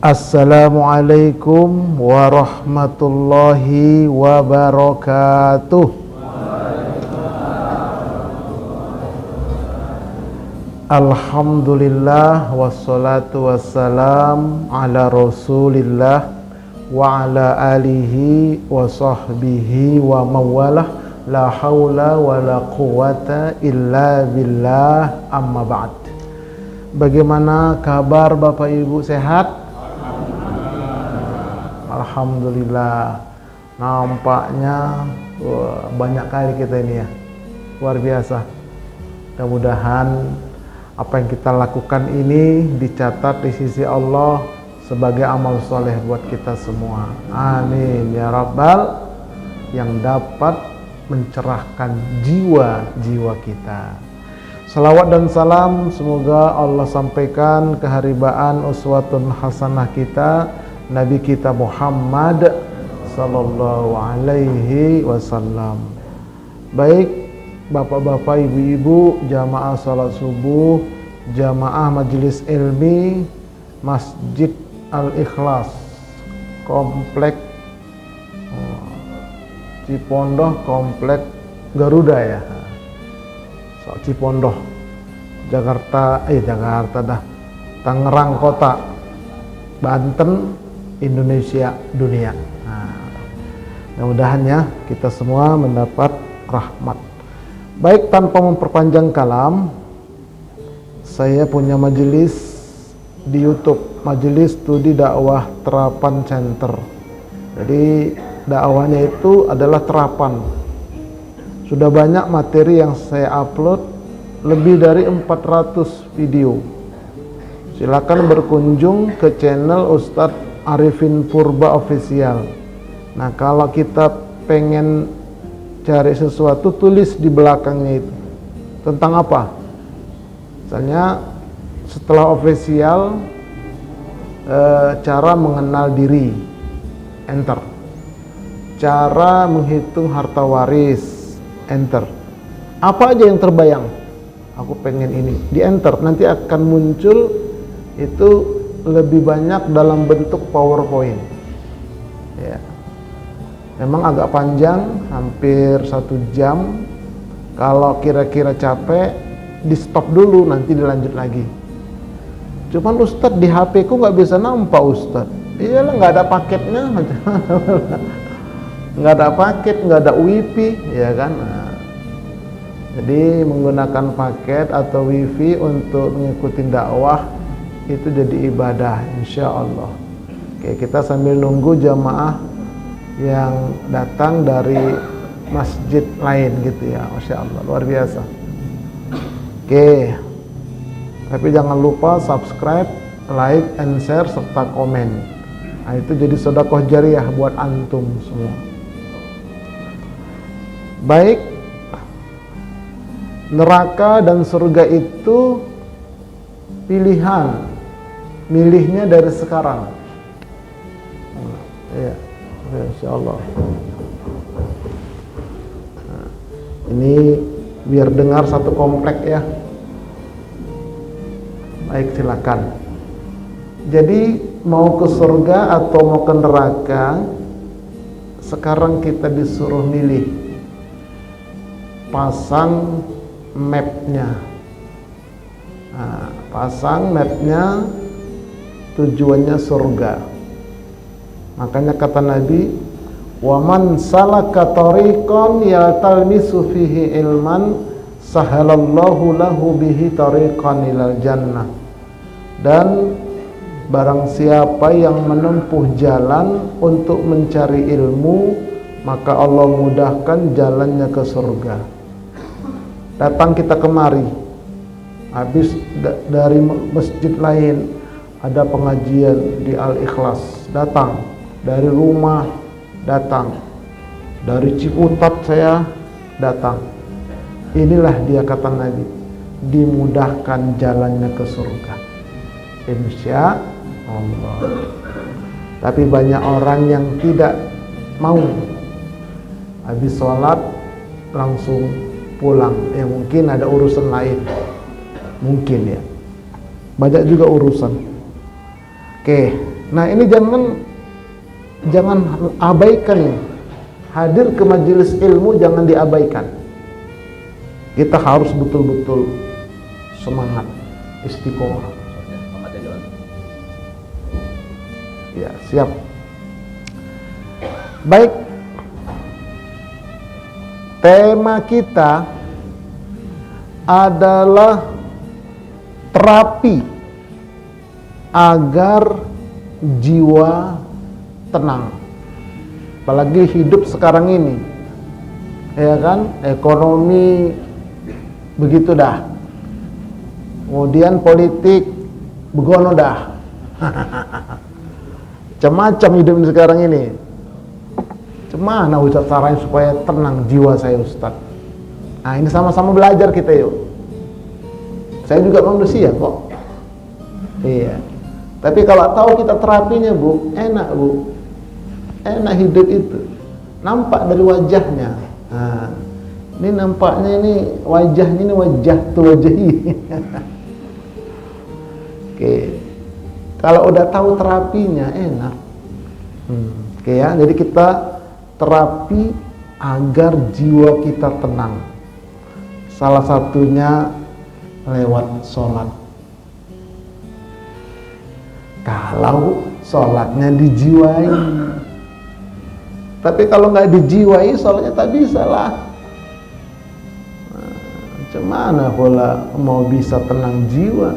Assalamualaikum warahmatullahi wabarakatuh. Alhamdulillah wassalatu wassalam ala rasulillah wa ala alihi wa sahbihi wa mawalah, la hawla wa la quwata illa billah, amma ba'd. Bagaimana kabar Bapak Ibu, sehat? Alhamdulillah. Nampaknya banyak kali kita ini ya, luar biasa. Mudah-mudahan apa yang kita lakukan ini dicatat di sisi Allah sebagai amal soleh buat kita semua. Amin ya Rabbal, yang dapat mencerahkan jiwa-jiwa kita. Salawat dan salam semoga Allah sampaikan keharibaan uswatun hasanah kita, Nabi kita Muhammad sallallahu alaihi wasallam. Baik Bapak-bapak, ibu-ibu, jamaah salat subuh, jamaah majelis ilmi Masjid Al-Ikhlas, Komplek Cipondoh, Komplek Garuda ya, Cipondoh, Tangerang Kota, Banten, Indonesia, dunia. Mudah-mudahan ya kita semua mendapat rahmat. Baik, tanpa memperpanjang kalam, saya punya majelis di YouTube, Majelis Studi Dakwah Terapan Center. Jadi dakwahnya itu adalah terapan. Sudah banyak materi yang saya upload, lebih dari 400 video. Silakan berkunjung ke channel Ustadz Arifin Purba Official. Nah, kalau kita pengen cari sesuatu, tulis di belakangnya itu tentang apa. Misalnya setelah official, cara mengenal diri, enter. Cara menghitung harta waris, enter. Apa aja yang terbayang, aku pengen ini, di enter. Nanti akan muncul itu lebih banyak dalam bentuk PowerPoint ya. Memang agak panjang, hampir 1 jam. Kalau kira-kira capek, di stop dulu, nanti dilanjut lagi. Cuman Ustadz, di HP ku nggak bisa nampak Ustadz. Iyalah, nggak ada paketnya. Nggak ada paket, nggak ada wifi ya kan. Jadi menggunakan paket atau wifi untuk mengikuti dakwah itu jadi ibadah, insya Allah. Oke, kita sambil nunggu jamaah yang datang dari masjid lain gitu ya, masya Allah, luar biasa. Oke, tapi jangan lupa subscribe, like, and share serta komen. Nah, itu jadi sedekah jariah buat antum semua. Baik, neraka dan surga itu pilihan, milihnya dari sekarang. Ya, insyaallah. Ini biar dengar satu komplek ya. Baik, silakan. Jadi mau ke surga atau mau ke neraka, sekarang kita disuruh milih. Pasang mapnya. Pasang mapnya, tujuannya surga. Makanya kata Nabi, wa man salaka tariqan yaltamisu fihi ilman sahalallahu lahu bihi tariqan ilal jannah. Dan barang siapa yang menempuh jalan untuk mencari ilmu, maka Allah mudahkan jalannya ke surga. Datang kita kemari, habis dari masjid lain ada pengajian di Al-Ikhlas, datang. Dari rumah datang, dari Ciputat saya datang. Inilah dia kata Nabi, dimudahkan jalannya ke surga, insya Allah. Tapi banyak orang yang tidak mau, habis sholat langsung pulang. Ya mungkin ada urusan lain, mungkin ya, banyak juga urusan. Oke, Nah ini jangan abaikan nih. Hadir ke majelis ilmu jangan diabaikan. Kita harus betul-betul semangat, istiqomah. Ya, siap. Baik. Tema kita adalah terapi agar jiwa tenang. Apalagi hidup sekarang ini, ya kan, ekonomi begitu dah, kemudian politik begono dah. Macam-macam hidup sekarang ini. Gimana Ustaz caranya supaya tenang jiwa saya Ustaz? Nah ini sama-sama belajar kita yuk. Saya juga manusia kok. Iya. Tapi kalau tahu kita terapinya Bu, enak Bu. Enak hidup itu. Nampak dari wajahnya. Nah, ini nampaknya ini wajahnya ini wajah tuh wajah ini. Oke. Kalau udah tahu terapinya enak. Oke ya, jadi kita terapi agar jiwa kita tenang. Salah satunya lewat sholat. Kalau sholatnya dijiwai. Tapi kalau nggak dijiwai, sholatnya tak bisa lah. Macam mana pula mau bisa tenang jiwa?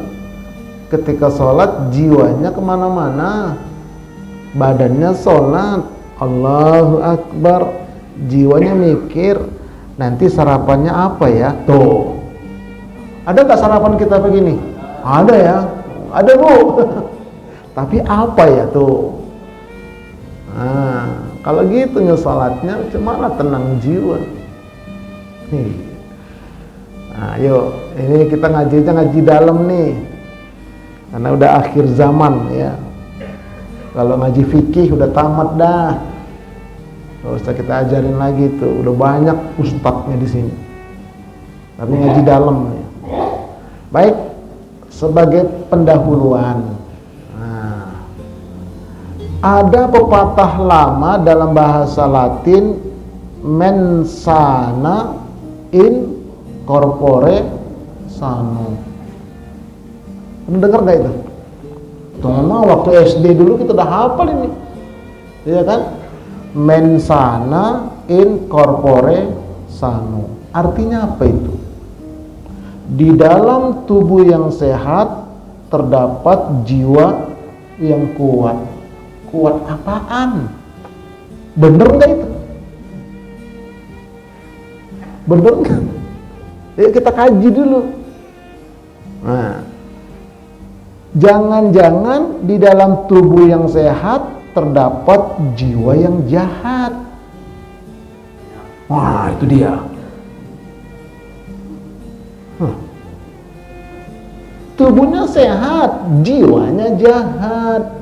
Ketika sholat, jiwanya kemana-mana. Badannya sholat, Allahu Akbar, jiwanya mikir, nanti sarapannya apa ya? Tuh, ada nggak sarapan kita begini? Ada ya, ada Bu. Tapi apa ya tuh? Nah, kalau gitu sholatnya, gimana tenang jiwa? Nih, nah, yuk, ini kita ngaji dalam nih, karena udah akhir zaman ya. Kalau ngaji fikih udah tamat dah. Gak usah kita ajarin lagi tuh, udah banyak ustadznya di sini. Tapi ngaji dalam ya. Baik, sebagai pendahuluan. Nah, ada pepatah lama dalam bahasa Latin, mens sana in corpore sano. Pernah dengar gak itu? Teman-teman waktu SD dulu kita udah hafal ini, ya kan? Mens sana in corpore sano. Artinya apa itu? Di dalam tubuh yang sehat terdapat jiwa yang kuat. Kuat apaan? Bener nggak itu? Bener nggak? Yuk kita kaji dulu. Nah, jangan-jangan di dalam tubuh yang sehat terdapat jiwa yang jahat. Wah, itu dia. Tubuhnya sehat, jiwanya jahat.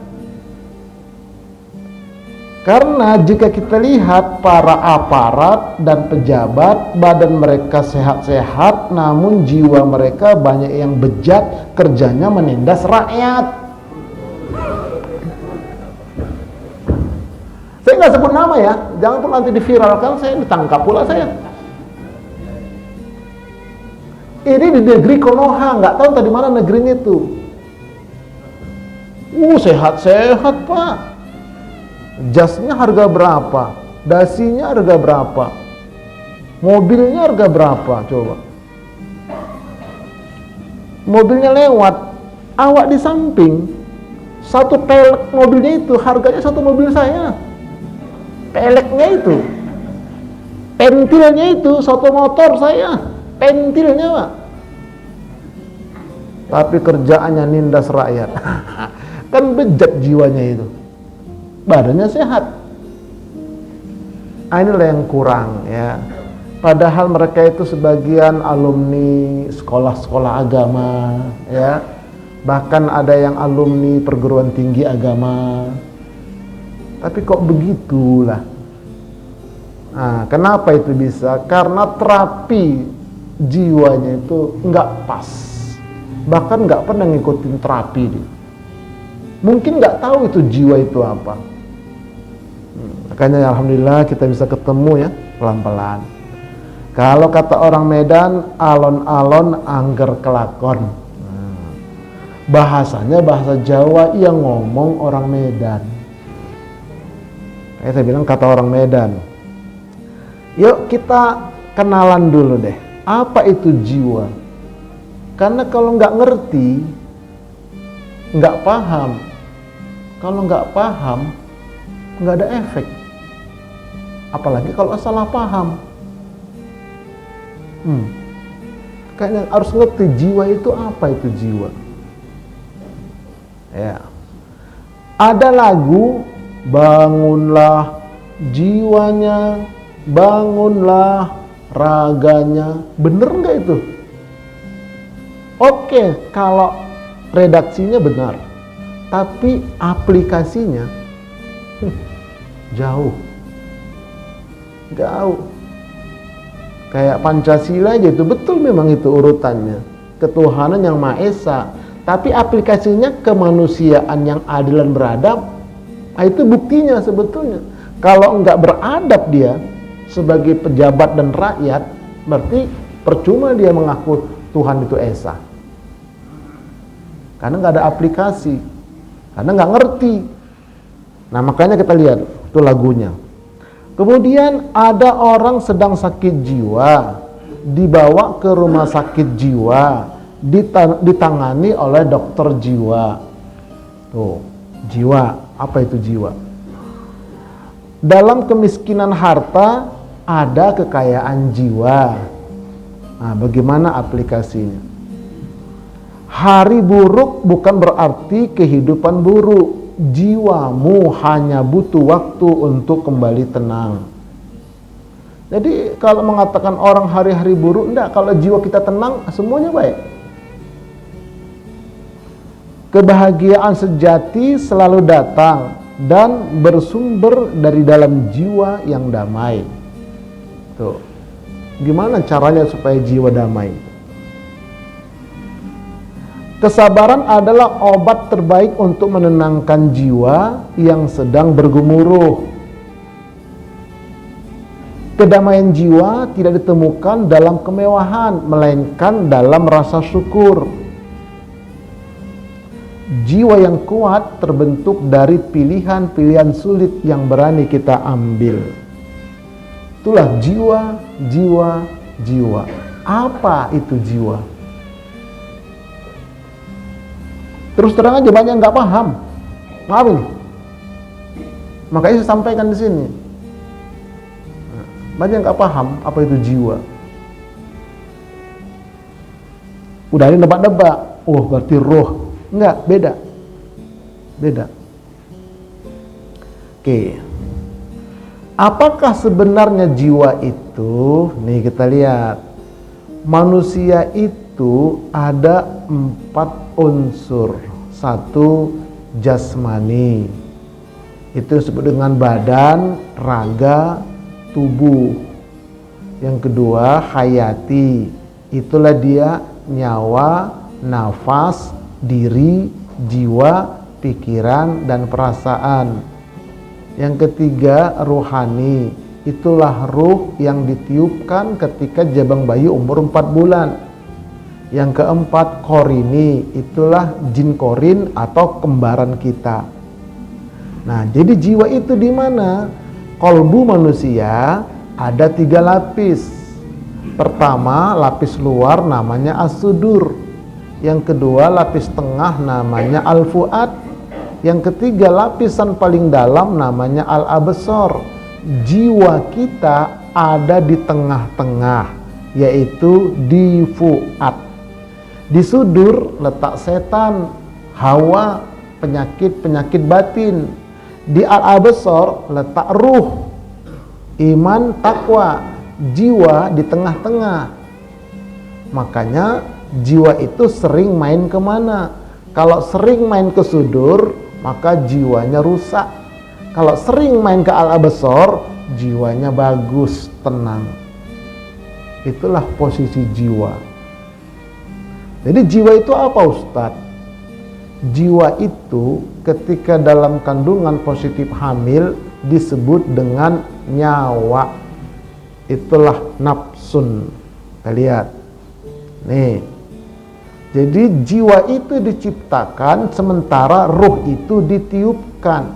Karena jika kita lihat para aparat dan pejabat, badan mereka sehat-sehat, namun jiwa mereka banyak yang bejat, kerjanya menindas rakyat. Saya nggak sebut nama ya, jangan pun nanti diviralkan, saya ditangkap pula saya. Ini di negeri Konoha, nggak tahu tadi mana negerinya itu. Sehat-sehat Pak. Jasnya harga berapa? Dasinya harga berapa? Mobilnya harga berapa? Coba. Mobilnya lewat, awak di samping. Satu pelek mobilnya itu harganya satu mobil saya. Peleknya itu, pentilnya itu satu motor saya. Pentilnya Pak. Tapi kerjaannya nindas rakyat. Kan bejat jiwanya itu. Badannya sehat. Inilah yang kurang ya. Padahal mereka itu sebagian alumni sekolah-sekolah agama ya. Bahkan ada yang alumni perguruan tinggi agama. Tapi kok begitulah. Nah, kenapa itu bisa? Karena terapi jiwanya itu nggak pas. Bahkan nggak pernah ngikutin terapi dia. mungkin nggak tahu itu jiwa itu apa. Makanya alhamdulillah kita bisa ketemu ya pelan-pelan. Kalau kata orang Medan, alon-alon angger kelakon. Bahasanya bahasa Jawa yang ngomong orang Medan. Kayak saya bilang kata orang Medan. Yuk kita kenalan dulu deh. Apa itu jiwa? Karena kalau nggak ngerti, nggak paham. Kalau nggak paham, nggak ada efek. Apalagi kalau salah paham. Kayaknya harus ngerti jiwa itu apa itu jiwa. Ya. Ada lagu, bangunlah jiwanya, bangunlah raganya. Bener nggak itu? Oke, kalau redaksinya benar, tapi aplikasinya jauh. Kayak Pancasila aja itu betul, memang itu urutannya, ketuhanan yang Maha Esa, tapi aplikasinya kemanusiaan yang adil dan beradab. Nah, itu buktinya sebetulnya. Kalau nggak beradab dia sebagai pejabat dan rakyat, berarti percuma dia mengaku Tuhan itu Esa, karena nggak ada aplikasi, karena nggak ngerti. Nah, makanya kita lihat itu lagunya. Kemudian ada orang sedang sakit jiwa, dibawa ke rumah sakit jiwa, ditangani oleh dokter jiwa. Tuh, jiwa, apa itu jiwa? Dalam kemiskinan harta ada kekayaan jiwa. Nah, bagaimana aplikasinya? Hari buruk bukan berarti kehidupan buruk. Jiwamu hanya butuh waktu untuk kembali tenang. Jadi kalau mengatakan orang hari-hari buruk, enggak. Kalau jiwa kita tenang, semuanya baik. Kebahagiaan sejati selalu datang dan bersumber dari dalam jiwa yang damai. Tuh. Gimana caranya supaya jiwa damai? Kesabaran adalah obat terbaik untuk menenangkan jiwa yang sedang bergemuruh. Kedamaian jiwa tidak ditemukan dalam kemewahan, melainkan dalam rasa syukur. Jiwa yang kuat terbentuk dari pilihan-pilihan sulit yang berani kita ambil. Itulah jiwa, jiwa, jiwa. Apa itu jiwa? Terus terang aja banyak nggak paham. Maaf ini. Makanya saya sampaikan di sini. Banyak nggak paham apa itu jiwa. Udah ini nebak-nebak. Oh, berarti roh. Enggak, beda. Beda. Oke. Apakah sebenarnya jiwa itu? Nih kita lihat. Manusia itu ada 4 unsur. 1, jasmani. Itu disebut dengan badan, raga, tubuh. Yang kedua, hayati. Itulah dia nyawa, nafas, diri, jiwa, pikiran, dan perasaan. Yang ketiga, ruhani. Itulah ruh yang ditiupkan ketika jabang bayi umur 4 bulan. Yang keempat, korini. Itulah jin korin atau kembaran kita. Nah, jadi jiwa itu di mana? Kolbu manusia ada 3 lapis. Pertama, lapis luar namanya as-sudur. Yang kedua, lapis tengah namanya al-fuad. Yang ketiga, lapisan paling dalam namanya al-absar. Jiwa kita ada di tengah-tengah, yaitu di fuad. Di sudur letak setan, hawa, penyakit-penyakit batin. Di al-absar letak ruh, iman, takwa. Jiwa di tengah-tengah. Makanya jiwa itu sering main kemana? Kalau sering main ke sudur, maka jiwanya rusak. Kalau sering main ke al-absar, jiwanya bagus, tenang. Itulah posisi jiwa. Jadi jiwa itu apa, Ustadz? Jiwa itu ketika dalam kandungan positif hamil disebut dengan nyawa. Itulah nafsun. Kita lihat. Nih. Jadi jiwa itu diciptakan sementara ruh itu ditiupkan.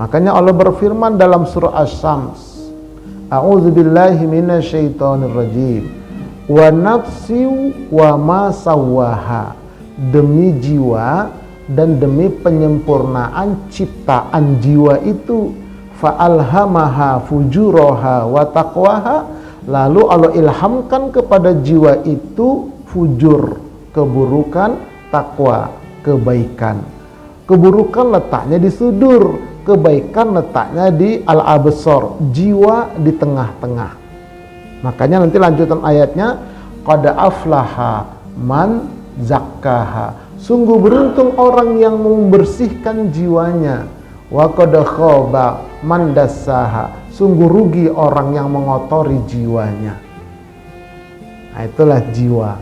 Makanya Allah berfirman dalam surah Asy-Syams, A'udzubillahi minasyaitonirrajim. Wa nafsi wa ma sawwaha. Demi jiwa dan demi penyempurnaan ciptaan jiwa itu, fa'alhamaha fujuraha wa taqwaha. Lalu Allah ilhamkan kepada jiwa itu fujur, keburukan, takwa, kebaikan. Keburukan letaknya di sudur, kebaikan letaknya di al-absar, jiwa di tengah-tengah. Makanya nanti lanjutan ayatnya, qad aflaha man zakkaha. Sungguh beruntung orang yang membersihkan jiwanya. Wa qad khaba man dassaha. Sungguh rugi orang yang mengotori jiwanya. Nah, itulah jiwa.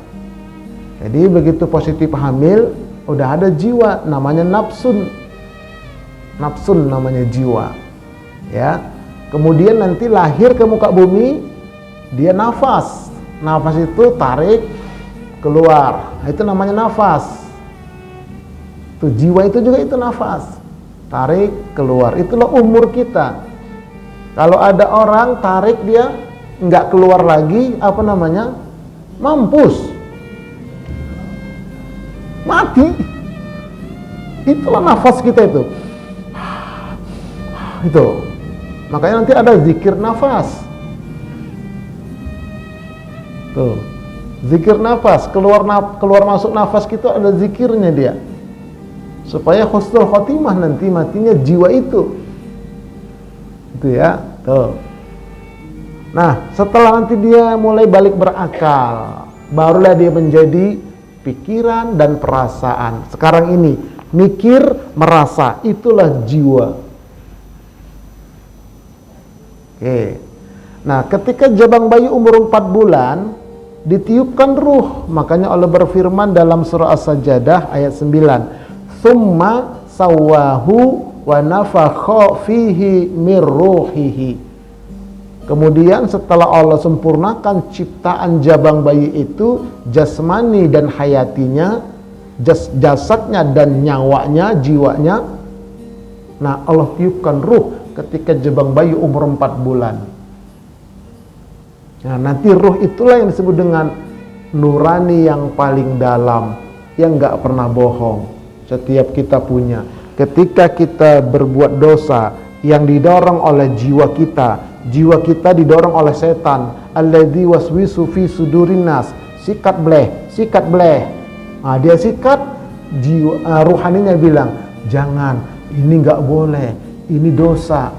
Jadi begitu positif hamil, udah ada jiwa, namanya nafsun. Nafsun namanya jiwa. Ya. Kemudian nanti lahir ke muka bumi, dia nafas. Nafas itu tarik, keluar. Nah, itu namanya nafas. Tuh, jiwa itu juga itu nafas. Tarik, keluar. Itulah umur kita. Kalau ada orang tarik dia nggak keluar lagi, apa namanya? Mampus. Mati. Itulah nafas kita itu. Itu. Makanya nanti ada zikir nafas. Tuh. Zikir nafas, keluar masuk nafas kita ada zikirnya dia. Supaya husnul khotimah nanti matinya jiwa itu. Itu ya. Tuh. Nah, setelah nanti dia mulai balik berakal, barulah dia menjadi pikiran dan perasaan. Sekarang ini mikir, merasa, itulah jiwa. Oke. Nah, ketika jabang bayi umur 4 bulan ditiupkan ruh, makanya Allah berfirman dalam surah As-Sajdah ayat 9, "Tsumma sawwahu wa nafakha fihi mir ruhihi." Kemudian setelah Allah sempurnakan ciptaan jabang bayi itu, jasmani dan hayatinya, jasadnya dan nyawanya, jiwanya. Nah, Allah tiupkan ruh ketika jabang bayi umur 4 bulan. Nah, nanti ruh itulah yang disebut dengan nurani yang paling dalam, yang gak pernah bohong. Setiap kita punya. Ketika kita berbuat dosa yang didorong oleh jiwa kita didorong oleh setan, alladzi waswisu fi sudurin nas, sikat bleh. Nah, dia sikat, jiwa ruhaninya bilang, jangan, ini nggak boleh, ini dosa.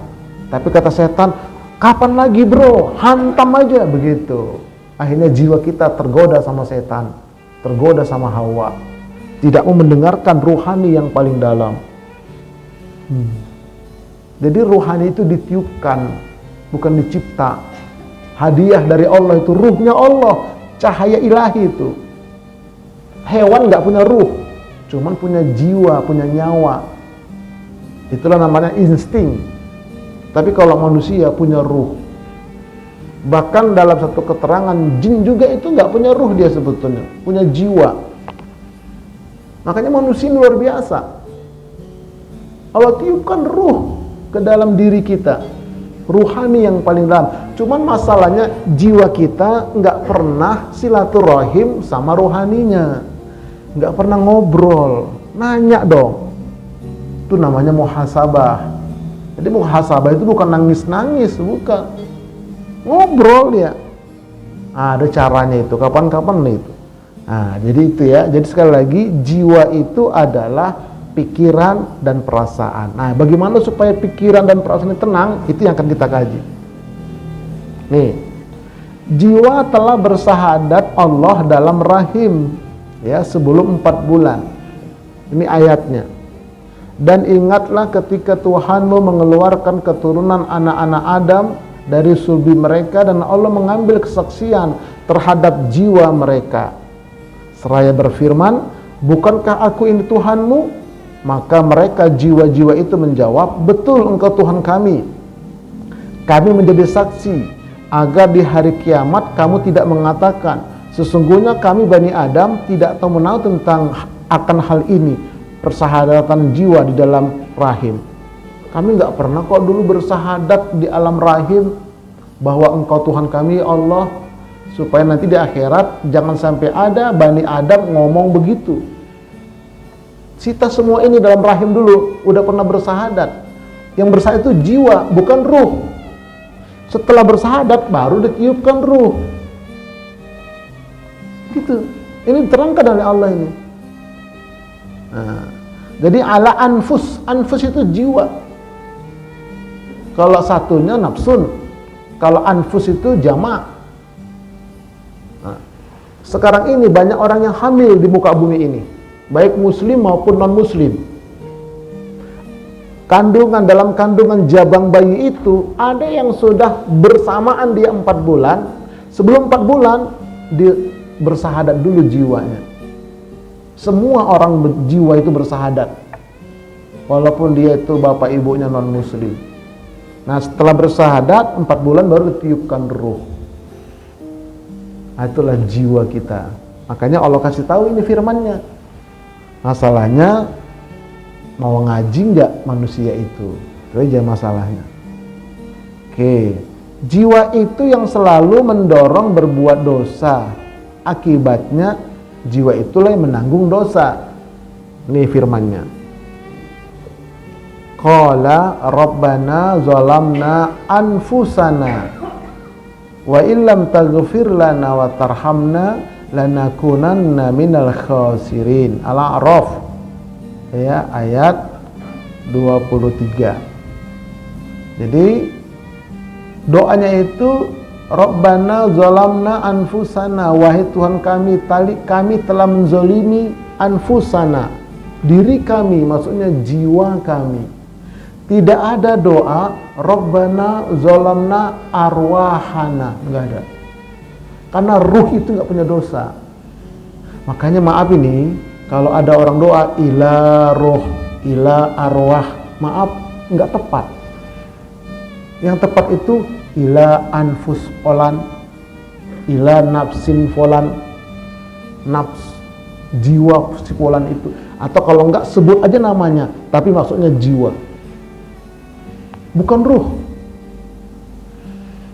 Tapi kata setan, kapan lagi bro, hantam aja, begitu. Akhirnya jiwa kita tergoda sama setan, tergoda sama Hawa, tidak mau mendengarkan ruhani yang paling dalam. Jadi ruhani itu ditiupkan, bukan dicipta. Hadiah dari Allah itu, ruhnya Allah, cahaya ilahi itu. Hewan nggak punya ruh, cuman punya jiwa, punya nyawa. Itulah namanya insting. Tapi kalau manusia punya ruh. Bahkan dalam satu keterangan, jin juga itu nggak punya ruh dia sebetulnya, punya jiwa. Makanya manusia luar biasa. Allah tiupkan ruh ke dalam diri kita, ruhani yang paling dalam. Cuman masalahnya jiwa kita nggak pernah silaturahim sama ruhaninya, nggak pernah ngobrol, nanya dong. Itu namanya muhasabah. Jadi muhasabah itu bukan nangis-nangis, bukan, ngobrol ya. Ada caranya itu, kapan-kapan itu. Nah, jadi itu ya. Jadi sekali lagi, jiwa itu adalah pikiran dan perasaan. Nah, bagaimana supaya pikiran dan perasaan ini tenang, itu yang akan kita kaji. Nih, jiwa telah bersahadat Allah dalam rahim, ya, sebelum 4 bulan. Ini ayatnya. Dan ingatlah ketika Tuhanmu mengeluarkan keturunan anak-anak Adam dari sulbi mereka, dan Allah mengambil kesaksian terhadap jiwa mereka. Seraya berfirman, bukankah aku ini Tuhanmu? Maka mereka jiwa-jiwa itu menjawab, betul engkau Tuhan kami. Kami menjadi saksi agar di hari kiamat kamu tidak mengatakan, sesungguhnya kami Bani Adam tidak tahu menahu tentang akan hal ini, persahadatan jiwa di dalam rahim. Kami nggak pernah kok dulu bersahadat di alam rahim bahwa engkau Tuhan kami Allah, supaya nanti di akhirat jangan sampai ada Bani Adam ngomong begitu. Kita semua ini dalam rahim dulu udah pernah bersahadat. Yang bersahadat itu jiwa, bukan ruh. Setelah bersahadat baru ditiupkan ruh. Gitu. Ini diterangkan oleh Allah ini. Nah, jadi ala anfus, anfus itu jiwa. Kalau satunya nafsun, kalau anfus itu jamak. Nah, sekarang ini banyak orang yang hamil di muka bumi ini, baik muslim maupun non muslim. Dalam kandungan jabang bayi itu ada yang sudah bersamaan dia 4 bulan. Sebelum 4 bulan dia bersahadat dulu jiwanya. Semua orang jiwa itu bersahadat, walaupun dia itu bapak ibunya non muslim. Nah, setelah bersahadat 4 bulan baru ditiupkan ruh. Nah, itulah jiwa kita. Makanya Allah kasih tahu ini firman-Nya. Masalahnya mau ngaji nggak manusia itu aja masalahnya. Oke, jiwa itu yang selalu mendorong berbuat dosa. Akibatnya jiwa itulah yang menanggung dosa. Ini firman-Nya. Qala rabbana zalamna anfusana wa illam taghfir lana wa tarhamna lanakunanna minal khasirin. Al-A'raf ya, ayat 23. Jadi doanya itu Rabbana zalamna anfusana, wahai Tuhan kami, kami telah menzalimi anfusana, diri kami, maksudnya jiwa kami. Tidak ada doa Rabbana zalamna arwahana, enggak ada. Karena ruh itu enggak punya dosa. Makanya maaf ini, kalau ada orang doa ila roh, ila arwah, maaf, enggak tepat. Yang tepat itu ila anfus olan, ila nafsin folan, nafs, jiwa si folan itu. Atau kalau enggak sebut aja namanya, tapi maksudnya jiwa, bukan ruh.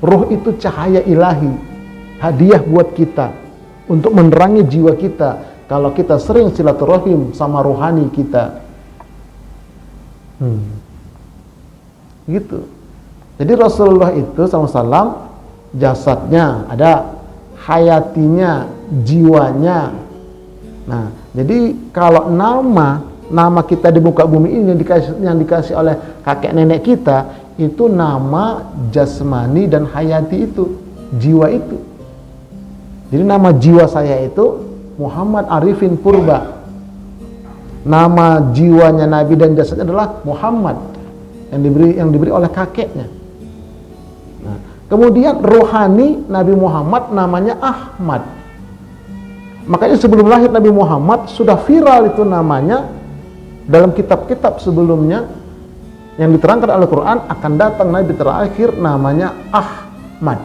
Ruh itu cahaya ilahi, hadiah buat kita untuk menerangi jiwa kita. Kalau kita sering silaturahim sama rohani kita, gitu. Jadi Rasulullah itu SAW jasadnya ada, hayatinya, jiwanya. Nah, jadi kalau nama kita di muka bumi ini yang dikasih oleh kakek nenek kita, itu nama jasmani dan hayati itu, jiwa itu. Jadi nama jiwa saya itu Muhammad Arifin Purba. Nama jiwanya Nabi dan jasadnya adalah Muhammad yang diberi oleh kakeknya. Nah, kemudian rohani Nabi Muhammad namanya Ahmad. Makanya sebelum lahir Nabi Muhammad sudah viral itu namanya dalam kitab-kitab sebelumnya yang diterangkan Al-Quran, akan datang Nabi terakhir namanya Ahmad.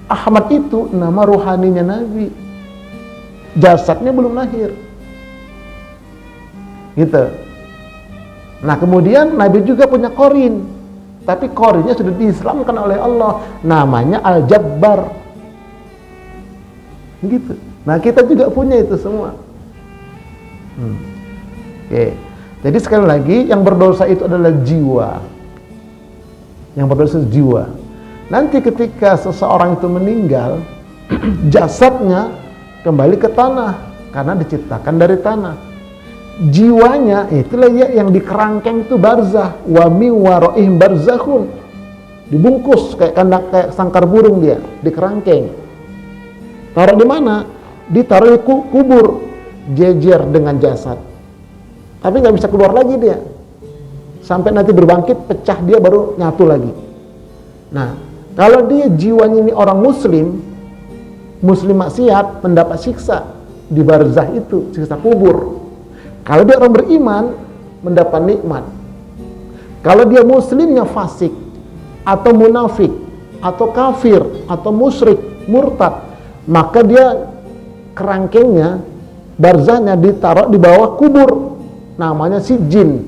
Ahmad itu nama rohaninya Nabi, jasadnya belum lahir, gitu. Nah, kemudian Nabi juga punya korin, tapi korinnya sudah diislamkan oleh Allah, namanya Al-Jabbar, gitu. Nah, kita juga punya itu semua. Oke. Jadi sekali lagi, yang berdosa itu adalah jiwa. Yang berdosa itu jiwa. Nanti ketika seseorang itu meninggal, jasadnya kembali ke tanah karena diciptakan dari tanah. Jiwanya itulah yang di kerangkeng itu barzah, wa mi waraihim barzakhun. Dibungkus kayak sangkar burung, dia di kerangkeng. Taruh di mana? Ditaruh di kubur, jejer dengan jasad. Tapi nggak bisa keluar lagi dia. Sampai nanti berbangkit, pecah dia baru nyatu lagi. Nah, kalau dia jiwanya ini orang muslim maksiat, mendapat siksa di barzah itu, siksa kubur. Kalau dia orang beriman, mendapat nikmat. Kalau dia muslimnya fasik, atau munafik, atau kafir, atau musyrik, murtad, maka dia kerangkengnya, barzahnya ditaruh di bawah kubur, namanya sijin.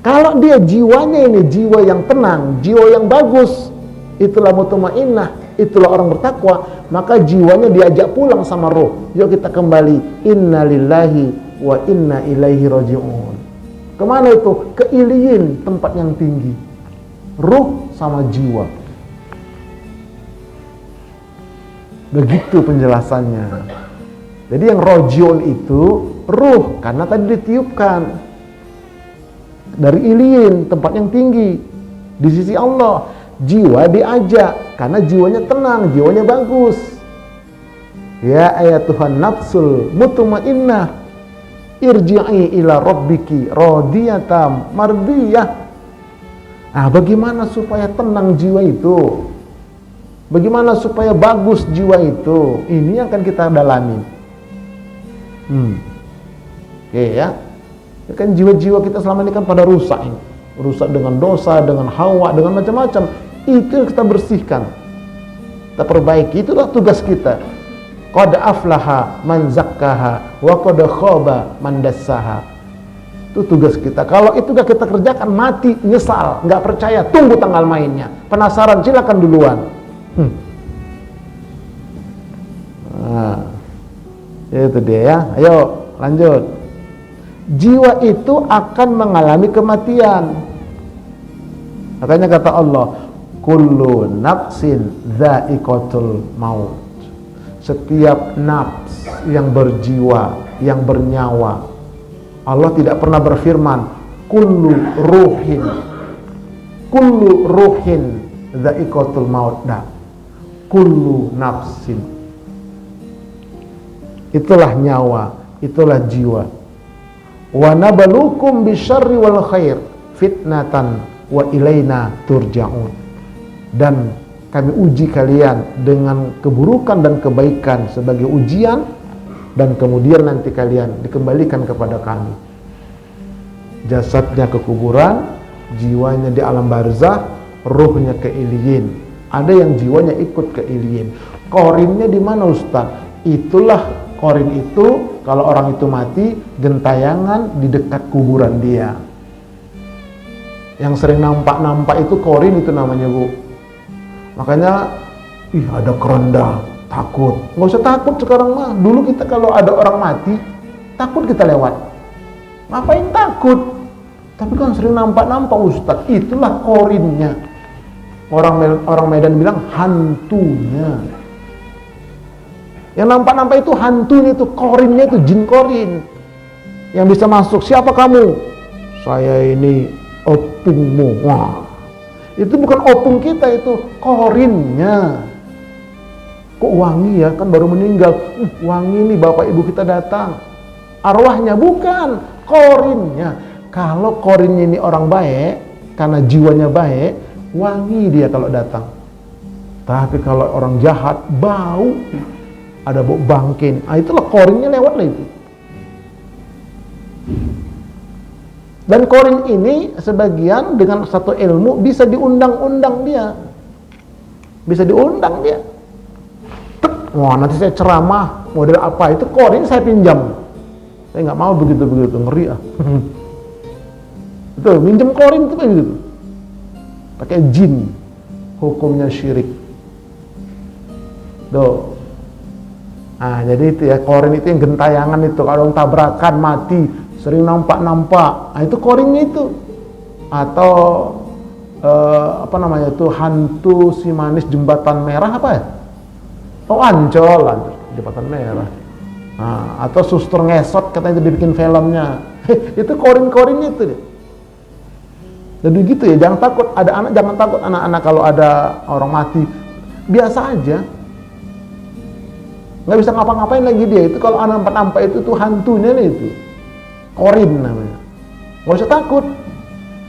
Kalau dia jiwanya ini jiwa yang tenang, jiwa yang bagus, itulah mutmainnah, itulah orang bertakwa, maka jiwanya diajak pulang sama roh. Yuk kita kembali, inna lillahi wa inna ilaihi raji'un. Kemana itu? Ke iliyin, tempat yang tinggi. Ruh sama jiwa. Begitu penjelasannya. Jadi yang rojiun itu ruh, karena tadi ditiupkan dari iliyin, tempat yang tinggi di sisi Allah. Jiwa diajak karena jiwanya tenang, jiwanya bagus. Ya ayatuhan nafsul mutmainnah, irji'i ila rabbiki radiyatan mardiyah. Bagaimana supaya tenang jiwa itu? Bagaimana supaya bagus jiwa itu? Ini yang akan kita dalami. Oke ya. Kan jiwa-jiwa kita selama ini kan pada rusak ini. Rusak dengan dosa, dengan hawa, dengan macam-macam. Itu yang kita bersihkan, kita perbaiki. Itulah tugas kita. Qad aflaha man zakkaha wa qad khaba man dassaha. Itu tugas kita. Kalau itu gak kita kerjakan, mati, nyesal, nggak percaya, tunggu tanggal mainnya. Penasaran, silakan duluan. Itu dia ya. Ayo lanjut. Jiwa itu akan mengalami kematian. Makanya kata Allah, kullu nafsin dha'iqatul maut. Setiap nafs yang berjiwa, yang bernyawa. Allah tidak pernah berfirman kullu ruhin dha'iqatul maut. Nah, kullu nafsin. Itulah nyawa, itulah jiwa. Wa nabalukum bisyarri wal khair fitnatan wa ilaina turja'un. Dan kami uji kalian dengan keburukan dan kebaikan sebagai ujian, dan kemudian nanti kalian dikembalikan kepada kami. Jasadnya ke kuburan, jiwanya di alam barzah, ruhnya ke iliyin. Ada yang jiwanya ikut ke iliyin. Korinnya di mana Ustaz? Itulah korin itu, kalau orang itu mati, gentayangan di dekat kuburan dia. Yang sering nampak-nampak itu korin itu namanya, Bu. Makanya, ada keranda, takut. Nggak usah takut sekarang mah. Dulu kita kalau ada orang mati, takut kita lewat. Ngapain takut? Tapi kan sering nampak-nampak Ustaz, itulah korinnya. Orang Medan bilang hantunya. Yang nampak-nampak itu hantunya, itu korinnya, itu jin korin yang bisa masuk. Siapa kamu? Saya ini opungmu. Wah, itu bukan opung kita, itu korinnya. Kok wangi ya, kan baru meninggal. Wangi nih bapak ibu kita datang. Arwahnya bukan, korinnya. Kalau korinnya ini orang baik, karena jiwanya baik, wangi dia kalau datang. Tapi kalau orang jahat, bau, ada bau bangkin. Itulah korinnya lewat lah itu. Dan korin ini sebagian dengan satu ilmu bisa diundang-undang dia. Bisa diundang dia. Wah, nanti saya ceramah model apa, itu korin saya pinjam. Saya nggak mau begitu-begitu, ngeri ah. Itu minjem korin itu kayak gitu. Pakai jin, hukumnya syirik. Tuh. Jadi itu ya, korin itu yang gentayangan itu, kalau tabrakan mati, sering nampak-nampak. Itu korinnya itu. Atau apa namanya itu, hantu si manis jembatan merah apa ya? Ancol, jembatan merah. Atau suster ngesot katanya itu dibikin filmnya. Itu korin-korin itu deh. Jadi gitu ya, jangan takut ada anak, jangan takut anak-anak kalau ada orang mati. Biasa aja. Nggak bisa ngapa-ngapain lagi dia. Itu kalau anak nampak itu tuh hantunya nih itu. Korin namanya. Nggak usah takut.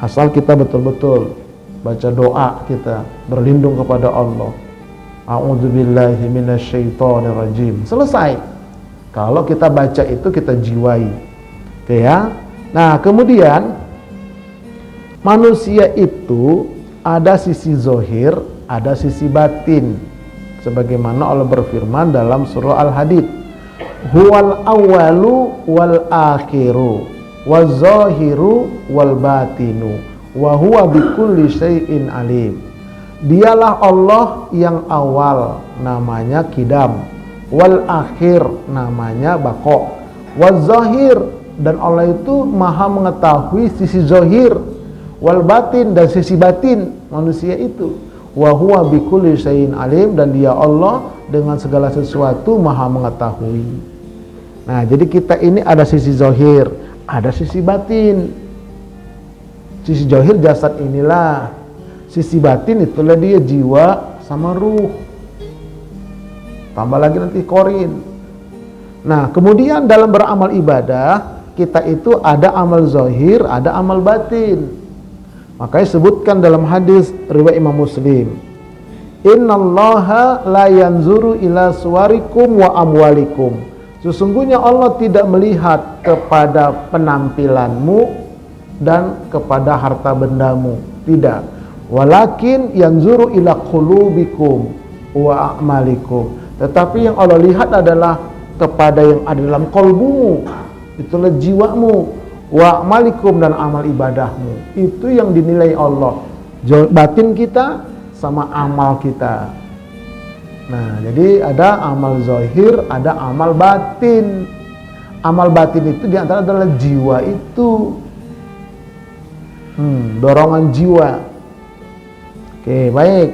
Asal kita betul-betul baca doa, kita berlindung kepada Allah. A'udzubillahi minasyaitonirrajim. Selesai. Kalau kita baca itu, kita jiwai. Oke ya. Nah, kemudian manusia itu ada sisi zohir, ada sisi batin. Sebagaimana Allah berfirman dalam surah Al-Hadid, huwal awwalu wal akhiru wal zahiru wal batinu wa huwa bikulli syai'in alim. Dialah Allah yang awal, namanya Qidam, wal akhir, namanya Baqo, wal zahir, dan Allah itu maha mengetahui sisi zahir, wal batin, dan sisi batin manusia itu. Wa huwa bikulli syai'in alim, dan dia Allah dengan segala sesuatu maha mengetahui. Nah, jadi kita ini ada sisi zahir, ada sisi batin. Sisi zahir jasad inilah, sisi batin itulah dia jiwa sama ruh. Tambah lagi nanti korin. Nah, kemudian dalam beramal ibadah, kita itu ada amal zahir, ada amal batin. Makanya sebutkan dalam hadis riwayat Imam Muslim, innallaha la yanzuru ila suwarikum wa amwalikum. Sesungguhnya Allah tidak melihat kepada penampilanmu dan kepada harta bendamu, tidak. Walakin yanzuru ila qulubikum wa a'malikum. Tetapi yang Allah lihat adalah kepada yang ada dalam kolbumu, itulah jiwamu, wa a'malikum, dan amal ibadahmu. Itu yang dinilai Allah, batin kita sama amal kita. Nah, jadi ada amal zahir, ada amal batin. Amal batin itu diantara adalah jiwa itu, dorongan jiwa. Oke, baik.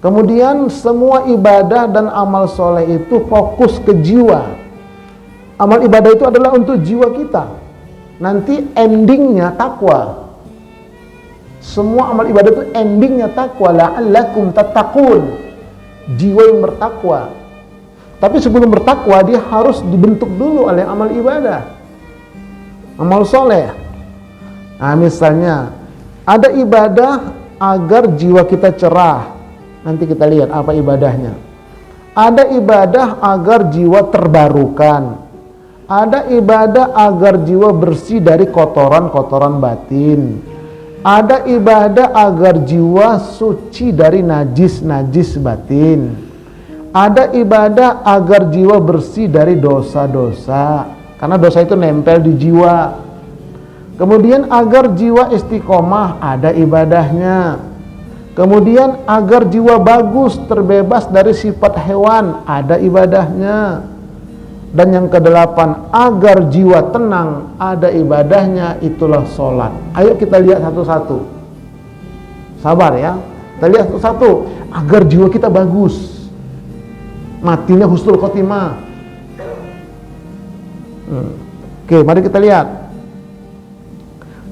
Kemudian semua ibadah dan amal soleh itu fokus ke jiwa. Amal ibadah itu adalah untuk jiwa kita. Nanti endingnya takwa. Semua amal ibadah itu endingnya takwa. La'allakum tattaqun. Jiwa yang bertakwa. Tapi sebelum bertakwa dia harus dibentuk dulu oleh amal ibadah, amal soleh. Nah, misalnya ada ibadah agar jiwa kita cerah. Nanti kita lihat apa ibadahnya. Ada ibadah agar jiwa terbarukan. Ada ibadah agar jiwa bersih dari kotoran-kotoran batin. Ada ibadah agar jiwa suci dari najis-najis batin. Ada ibadah agar jiwa bersih dari dosa-dosa, karena dosa itu nempel di jiwa. Kemudian agar jiwa istiqomah, ada ibadahnya. Kemudian agar jiwa bagus, terbebas dari sifat hewan, ada ibadahnya. Dan yang kedelapan, agar jiwa tenang, ada ibadahnya, itulah sholat. Ayo kita lihat satu-satu. Sabar ya. Kita lihat satu-satu. Agar jiwa kita bagus, matinya husnul khotimah. Oke, mari kita lihat.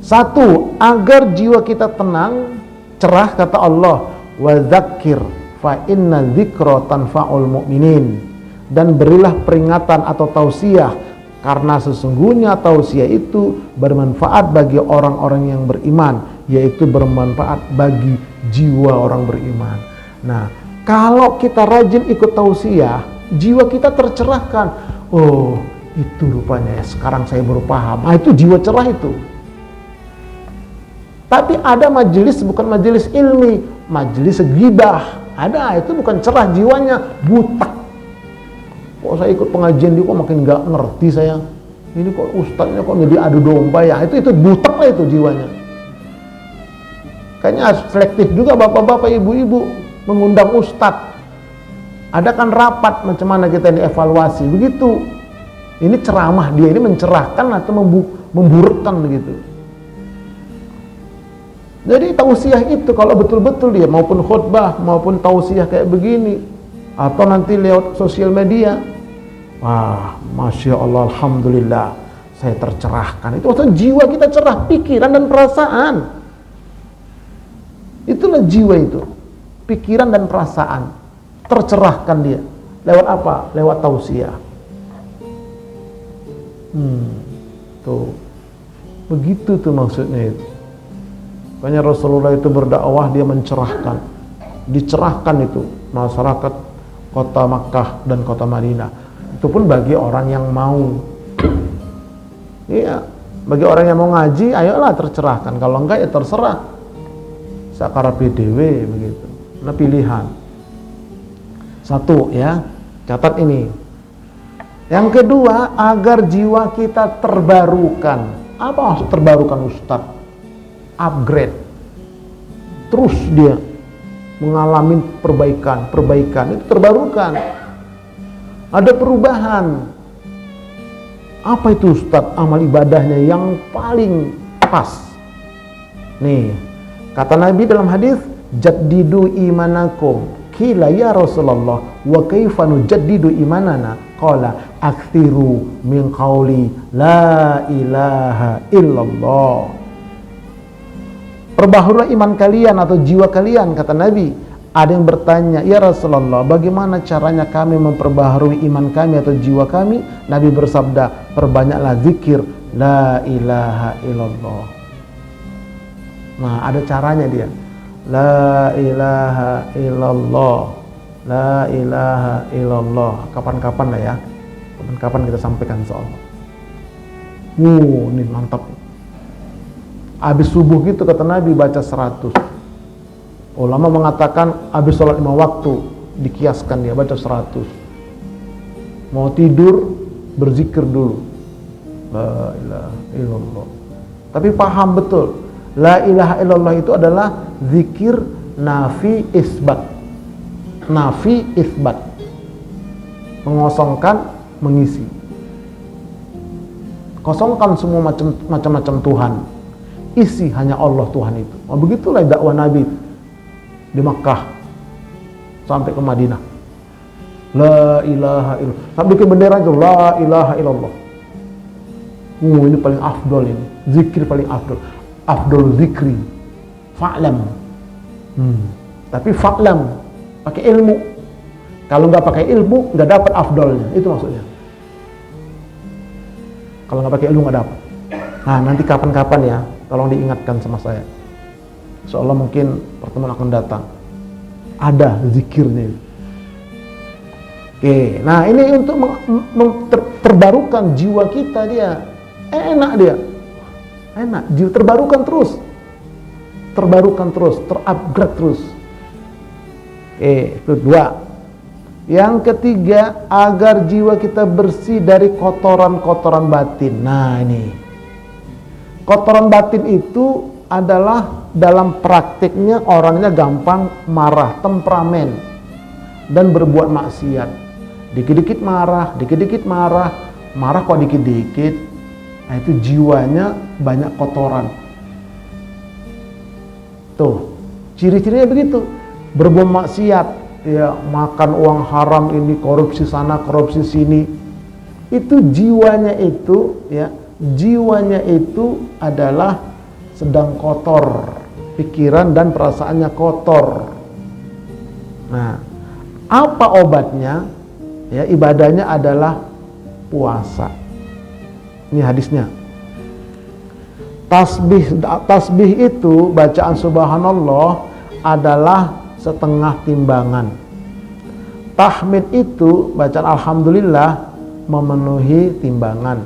Satu, agar jiwa kita tenang, cerah, kata Allah, wa dzakir fa inna dzikra tanfa'ul mu'minin. Dan berilah peringatan atau tausiah, karena sesungguhnya tausiah itu bermanfaat bagi orang-orang yang beriman, yaitu bermanfaat bagi jiwa orang beriman. Nah, kalau kita rajin ikut tausiah, jiwa kita tercerahkan. Oh, itu rupanya ya, sekarang saya baru paham. Nah, itu jiwa cerah itu. Tapi ada majelis, bukan majelis ilmi, majelis ghibah. Ada, itu bukan cerah jiwanya, buta. Kok saya ikut pengajian dia kok makin gak ngerti saya. Ini kok ustadznya kok jadi adu domba ya. Itu butek lah itu jiwanya. Kayaknya selektif juga bapak-bapak, ibu-ibu mengundang ustadz. Ada kan rapat macam mana kita dievaluasi. Begitu. Ini ceramah dia, ini mencerahkan atau memburukkan begitu. Jadi tausiah itu kalau betul-betul dia maupun khutbah maupun tausiah kayak begini, atau nanti lewat sosial media, wah, Masya Allah, Alhamdulillah, saya tercerahkan. Itu maksudnya jiwa kita cerah, pikiran dan perasaan. Itulah jiwa itu, pikiran dan perasaan tercerahkan dia. Lewat apa? Lewat tausiah. Tuh, begitu tuh maksudnya itu. Makanya Rasulullah itu berdakwah, dia mencerahkan, dicerahkan itu masyarakat kota Makkah dan kota Madinah. Itu pun bagi orang yang mau. Iya, bagi orang yang mau ngaji, ayolah tercerahkan. Kalau enggak ya terserah. Sakara PDW begitu. Nah, pilihan. Satu ya, catat ini. Yang kedua, agar jiwa kita terbarukan. Apa maksud terbarukan, Ustaz? Upgrade. Terus dia mengalami perbaikan itu terbarukan. Ada perubahan. Apa itu, Ustaz? Amal ibadahnya yang paling pas. Nih, kata Nabi dalam hadis, jaddidu imanakum. Qila ya Rasulullah, wa kaifa nujaddidu imanana? Qala aktsiru min qauli la ilaha illallah. Perbaharulah iman kalian atau jiwa kalian, kata Nabi. Ada yang bertanya, ya Rasulullah, bagaimana caranya kami memperbaharui iman kami atau jiwa kami? Nabi bersabda, perbanyaklah zikir la ilaha illallah. Nah, ada caranya dia. La ilaha illallah, la ilaha illallah. Kapan-kapan lah ya, kapan-kapan kita sampaikan soal. Ini mantap. Habis subuh gitu kata Nabi baca 100. Ulama mengatakan habis sholat 5 waktu dikiaskan dia baca 100. Mau tidur berzikir dulu, la ilaha illallah. Tapi paham betul, la ilaha illallah itu adalah zikir nafi isbat. Nafi isbat, mengosongkan, mengisi. Kosongkan semua macam-macam Tuhan, isi hanya Allah Tuhan itu. Begitulah dakwah Nabi di Makkah sampai ke Madinah. La ilaha illallah. Sampai ke bendera itu la ilaha illallah. Ini paling afdol ini. Zikir paling afdol. Afdol zikri. Fa'lam. Tapi fa'lam pakai ilmu. Kalau nggak pakai ilmu nggak dapat afdolnya. Itu maksudnya. Kalau nggak pakai ilmu nggak dapat. Nah, nanti kapan-kapan ya, tolong diingatkan sama saya. Insyaallah mungkin pertemuan akan datang. Ada zikirnya. Oke, nah ini untuk terbarukan jiwa kita dia. Enak dia. Enak, jiwa terbarukan terus. Terbarukan terus, terupgrade terus. Itu dua. Yang ketiga, agar jiwa kita bersih dari kotoran-kotoran batin. Nah, ini. Kotoran batin itu adalah dalam praktiknya orangnya gampang marah, temperamen, dan berbuat maksiat. Dikit-dikit marah, marah kok dikit-dikit. Nah, itu jiwanya banyak kotoran. Tuh, ciri-cirinya begitu. Berbuat maksiat, ya, makan uang haram ini, korupsi sana, korupsi sini. Itu jiwanya itu, ya, jiwanya itu adalah sedang kotor, pikiran dan perasaannya kotor. Nah, apa obatnya? Ya, ibadahnya adalah puasa. Ini hadisnya. Tasbih itu, bacaan subhanallah adalah setengah timbangan. Tahmid itu, bacaan alhamdulillah, memenuhi timbangan.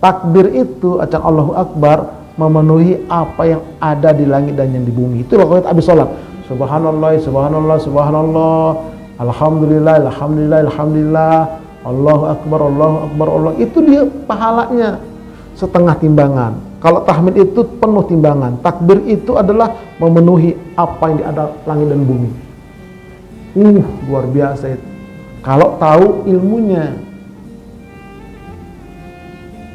Takbir itu, bacaan Allahu Akbar, memenuhi apa yang ada di langit dan yang di bumi. Itu loh kalau habis sholat. Subhanallah, subhanallah, subhanallah. Alhamdulillah, alhamdulillah, alhamdulillah. Allahu Akbar, Allahu Akbar, Allah. Itu dia pahalanya setengah timbangan. Kalau tahmid itu penuh timbangan. Takbir itu adalah memenuhi apa yang di ada langit dan bumi. Luar biasa itu. Kalau tahu ilmunya.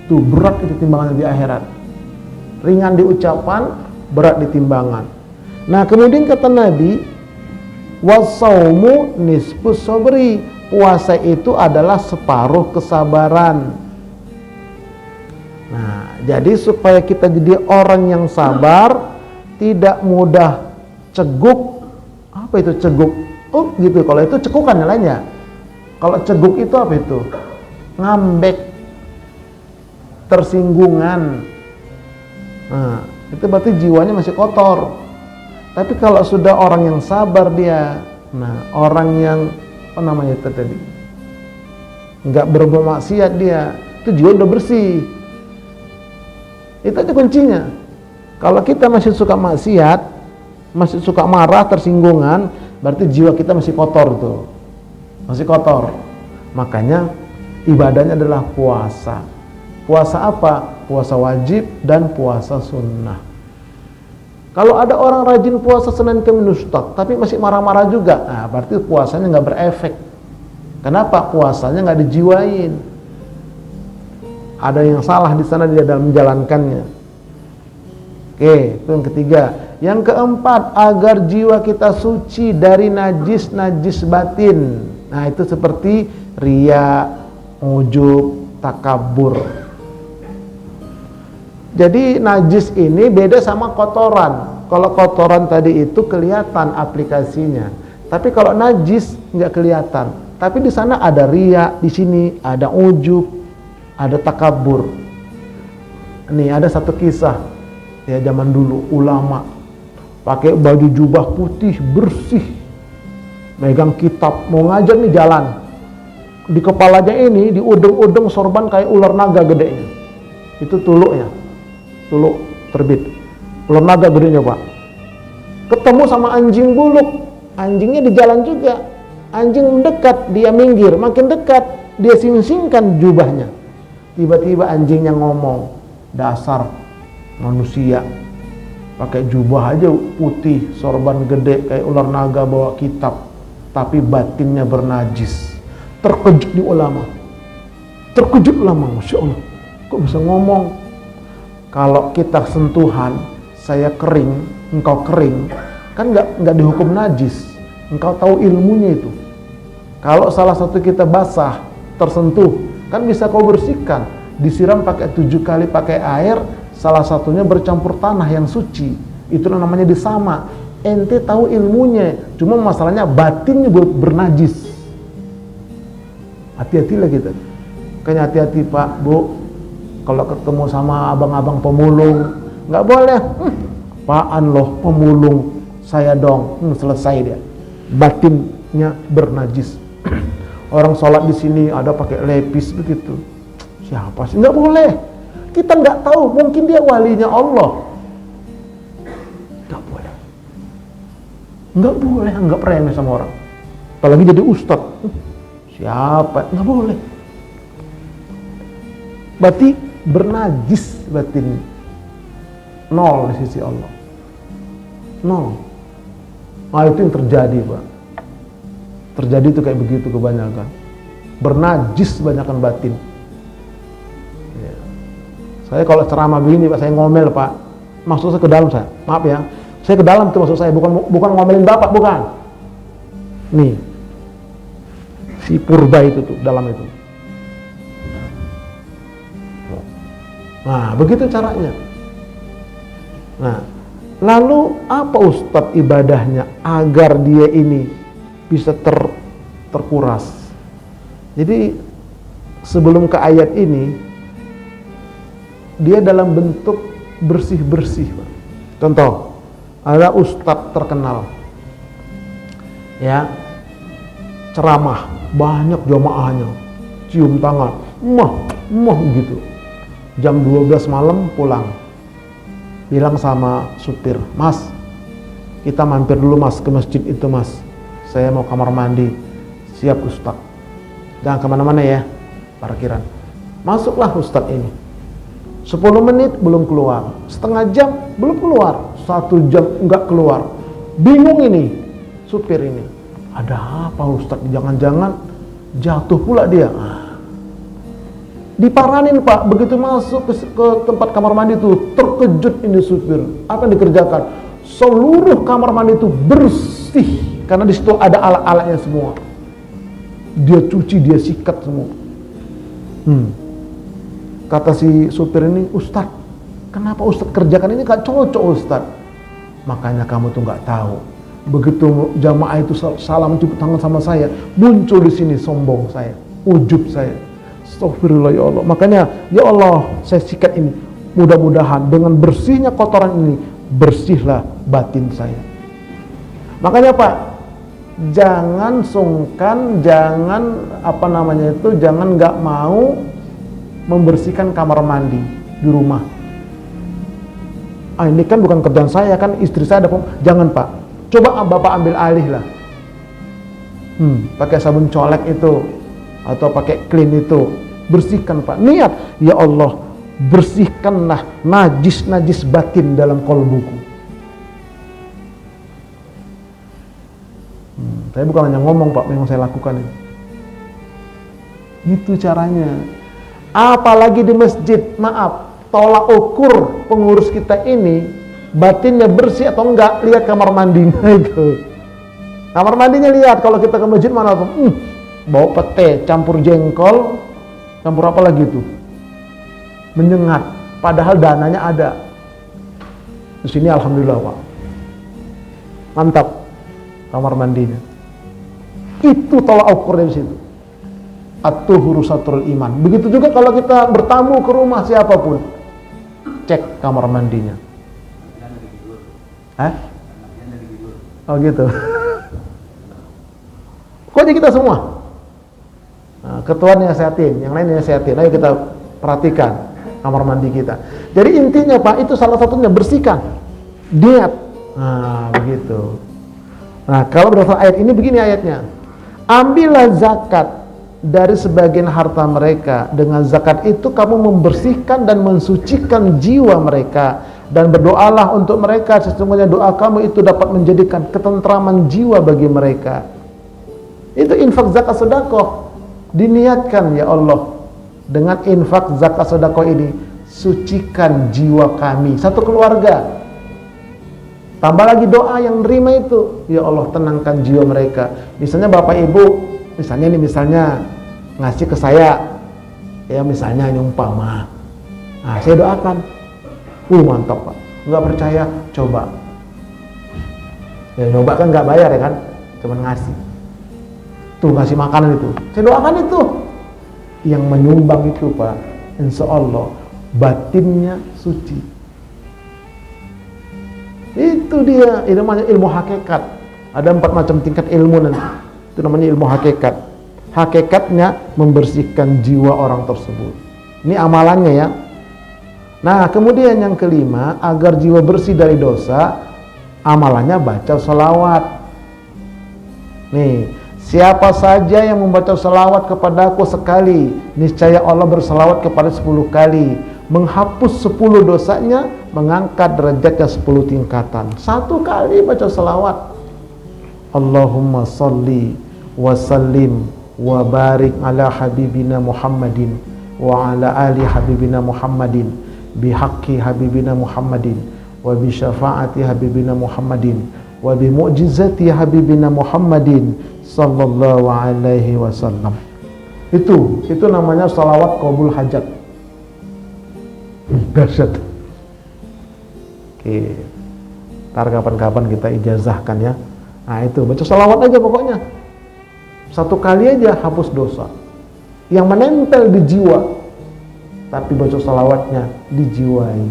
Tuh berat itu timbangannya di akhirat. Ringan di ucapan, berat di timbangan. Nah, kemudian kata Nabi, wasaumu nisfus sabri. Puasa itu adalah separuh kesabaran. Nah, jadi supaya kita jadi orang yang sabar, tidak mudah ceguk. Apa itu ceguk? Oh, gitu. Kalau itu cekukan nilainya. Kalau ceguk itu apa itu? Ngambek, tersinggungan. Nah, itu berarti jiwanya masih kotor. Tapi kalau sudah orang yang sabar dia, nah, orang yang apa namanya itu tadi, nggak berbuat maksiat dia, itu jiwa udah bersih. Itu aja kuncinya. Kalau kita masih suka maksiat, masih suka marah, tersinggungan, berarti jiwa kita masih kotor tuh. Masih kotor. Makanya ibadahnya adalah puasa. Puasa apa? Puasa wajib dan puasa sunnah. Kalau ada orang rajin puasa Senin Kamis Ustaz, tapi masih marah-marah juga, nah berarti puasanya nggak berefek. Kenapa? Puasanya nggak dijiwain. Ada yang salah di sana dia dalam menjalankannya. Oke, itu yang ketiga. Yang keempat, agar jiwa kita suci dari najis-najis batin. Nah, itu seperti riya, ujub, takabur. Jadi najis ini beda sama kotoran. Kalau kotoran tadi itu kelihatan aplikasinya. Tapi kalau najis nggak kelihatan. Tapi di sana ada riya, di sini ada ujub, ada takabur. Nih ada satu kisah ya zaman dulu, ulama pakai baju jubah putih bersih, megang kitab, mau ngajar nih jalan. Di kepalanya ini di udeng-udeng sorban kayak ular naga gedenya. Itu tuluknya. Tuluk terbit, ular naga gedenya Pak. Ketemu sama anjing buluk, anjingnya di jalan juga. Anjing mendekat, dia minggir, makin dekat dia sing-singkan jubahnya. Tiba-tiba anjingnya ngomong, dasar manusia pakai jubah aja putih, sorban gede kayak ular naga bawa kitab, tapi batinnya bernajis. Terkejut di ulama, terkejut ulama, Masya Allah, kok bisa ngomong? Kalau kita sentuhan, saya kering, engkau kering, kan nggak dihukum najis. Engkau tahu ilmunya itu. Kalau salah satu kita basah, tersentuh, kan bisa kau bersihkan. Disiram pakai 7 kali pakai air, salah satunya bercampur tanah yang suci. Itu namanya disama. Ente tahu ilmunya, cuma masalahnya batinnya bernajis. Hati-hatilah kita. Kayaknya hati-hati Pak, Bu. Kalau ketemu sama abang-abang pemulung, nggak boleh. Apaan loh pemulung, saya dong. Selesai dia. Batinnya bernajis. Orang sholat di sini ada pakai lepis begitu. Siapa sih? Nggak boleh. Kita nggak tahu. Mungkin dia walinya Allah. Nggak boleh. Nggak boleh anggap remeh sama orang. Apalagi jadi ustadz. Siapa? Nggak boleh. Berarti bernajis batin, nol di sisi Allah, nol. Nah itu yang terjadi Pak. Terjadi itu kayak begitu kebanyakan. Bernajis kebanyakan batin ya. Saya kalau ceramah begini Pak, saya ngomel Pak. Maksud saya ke dalam saya, maaf ya, saya ke dalam itu maksud saya, bukan ngomelin Bapak, bukan. Nih si purba itu tuh dalam itu. Nah, begitu caranya. Nah, lalu apa Ustadz ibadahnya agar dia ini bisa terkuras? Jadi sebelum ke ayat ini, dia dalam bentuk bersih-bersih. Contoh, ada Ustadz terkenal, ya, ceramah, banyak jamaahnya, cium tangan, mah gitu. Jam 12 malam pulang, bilang sama supir, Mas, kita mampir dulu Mas ke masjid itu Mas, saya mau kamar mandi. Siap Ustadz, jangan kemana-mana ya, parkiran. Masuklah Ustadz ini, 10 menit belum keluar, setengah jam belum keluar, 1 jam enggak keluar. Bingung ini supir ini, ada apa Ustadz? Jangan-jangan jatuh pula dia. Diparanin Pak, begitu masuk ke tempat kamar mandi itu, terkejut ini supir. Apa yang dikerjakan? Seluruh kamar mandi itu bersih, karena di situ ada alat-alatnya semua. Dia cuci, dia sikat semua. Kata si supir ini, Ustadz, kenapa Ustadz kerjakan ini? Gak cocok Ustadz. Makanya kamu tuh gak tahu. Begitu jamaah itu salam jemput tangan sama saya, muncul di sini sombong saya, ujub saya. Astagfirullah ya Allah. Makanya ya Allah, saya sikat ini. Mudah-mudahan dengan bersihnya kotoran ini, bersihlah batin saya. Makanya Pak, jangan sungkan, jangan jangan nggak mau membersihkan kamar mandi di rumah. Ini kan bukan kerjaan saya, kan istri saya ada. Jangan Pak, coba Bapak ambil alih lah. Pakai sabun colek itu atau pakai clean itu, bersihkan Pak. Niat, ya Allah, bersihkanlah najis batin dalam kolbuku. Saya bukan hanya ngomong Pak, memang saya lakukan itu. Itu caranya. Apalagi di masjid, maaf, tolak ukur pengurus kita ini batinnya bersih atau enggak, lihat kamar mandinya itu. Kamar mandinya lihat, kalau kita ke masjid mana tuh? Bau pete, campur jengkol, campur apa lagi tuh? Menyengat, padahal dananya ada. Di sini alhamdulillah Pak, mantap kamar mandinya. Itu tolak ukur dari situ. At-tuhuru satrul iman. Begitu juga kalau kita bertamu ke rumah siapapun, cek kamar mandinya. Oh gitu. Pokoknya kita semua. Nah, ketua nasihatin, yang lain nasihatin. Ayo kita perhatikan kamar mandi kita. Jadi intinya Pak, itu salah satunya bersihkan, diet. Nah begitu. Nah kalau berdasarkan ayat ini begini ayatnya. Ambillah zakat dari sebagian harta mereka. Dengan zakat itu kamu membersihkan dan mensucikan jiwa mereka. Dan berdoalah untuk mereka, sesungguhnya doa kamu itu dapat menjadikan ketentraman jiwa bagi mereka. Itu infak zakat sedekah. Diniatkan ya Allah, dengan infak zakat sedekah ini sucikan jiwa kami, satu keluarga. Tambah lagi doa yang nerima itu, ya Allah tenangkan jiwa mereka. Misalnya bapak ibu, misalnya ngasih ke saya, ya misalnya nyumpama, nah saya doakan, mantap Pak. Nggak percaya, coba. Ya nyoba kan nggak bayar ya kan, cuman ngasih. Tuh ngasih makanan itu, saya doakan itu. Yang menyumbang itu Pak, insya Allah batinnya suci. Itu dia, itu namanya ilmu hakikat. Ada 4 macam tingkat ilmu nanti. Itu namanya ilmu hakikat. Hakikatnya membersihkan jiwa orang tersebut. Ini amalannya ya. Nah kemudian yang kelima, agar jiwa bersih dari dosa, amalannya baca salawat. Nih, siapa saja yang membaca salawat kepadaku sekali, niscaya Allah bersalawat kepada 10 kali, menghapus 10 dosanya, mengangkat derajatnya 10 tingkatan. 1 kali baca salawat. Allahumma salli wa sallim wa barik ala habibina Muhammadin wa ala ali habibina Muhammadin bihaqqi habibina Muhammadin wa bi syafaati habibina Muhammadin wa bi mu'jizati habibina Muhammadin sallallahu alaihi wasallam. Itu namanya salawat qabul hajat. Dahsyat. Oke. Ntar kapan-kapan kita ijazahkan ya. Nah itu, baca salawat aja pokoknya. 1 kali aja hapus dosa yang menempel di jiwa. Tapi baca salawatnya dijiwai.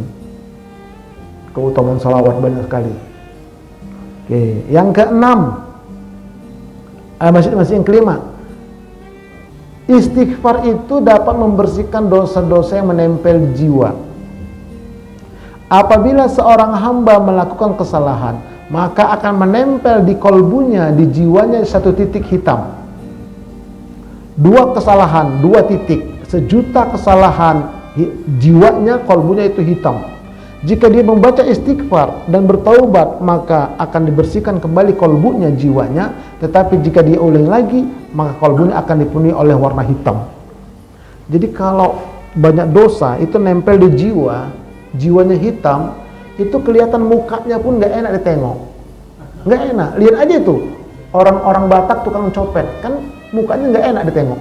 Keutamaan salawat banyak sekali. Oke, yang ke-6. Masih yang kelima. Istighfar itu dapat membersihkan dosa-dosa yang menempel di jiwa. Apabila seorang hamba melakukan kesalahan, maka akan menempel di kolbunya, di jiwanya 1 titik hitam. 2 kesalahan, 2 titik, 1.000.000 kesalahan, jiwanya, kolbunya itu hitam. Jika dia membaca istighfar dan bertaubat, maka akan dibersihkan kembali kolbunya, jiwanya. Tetapi jika dia ulang lagi, maka kolbunya akan dipenuhi oleh warna hitam. Jadi kalau banyak dosa itu nempel di jiwa, jiwanya hitam, itu kelihatan mukanya pun nggak enak ditengok. Nggak enak. Lihat aja tuh orang-orang Batak tukang copet, kan mukanya nggak enak ditengok.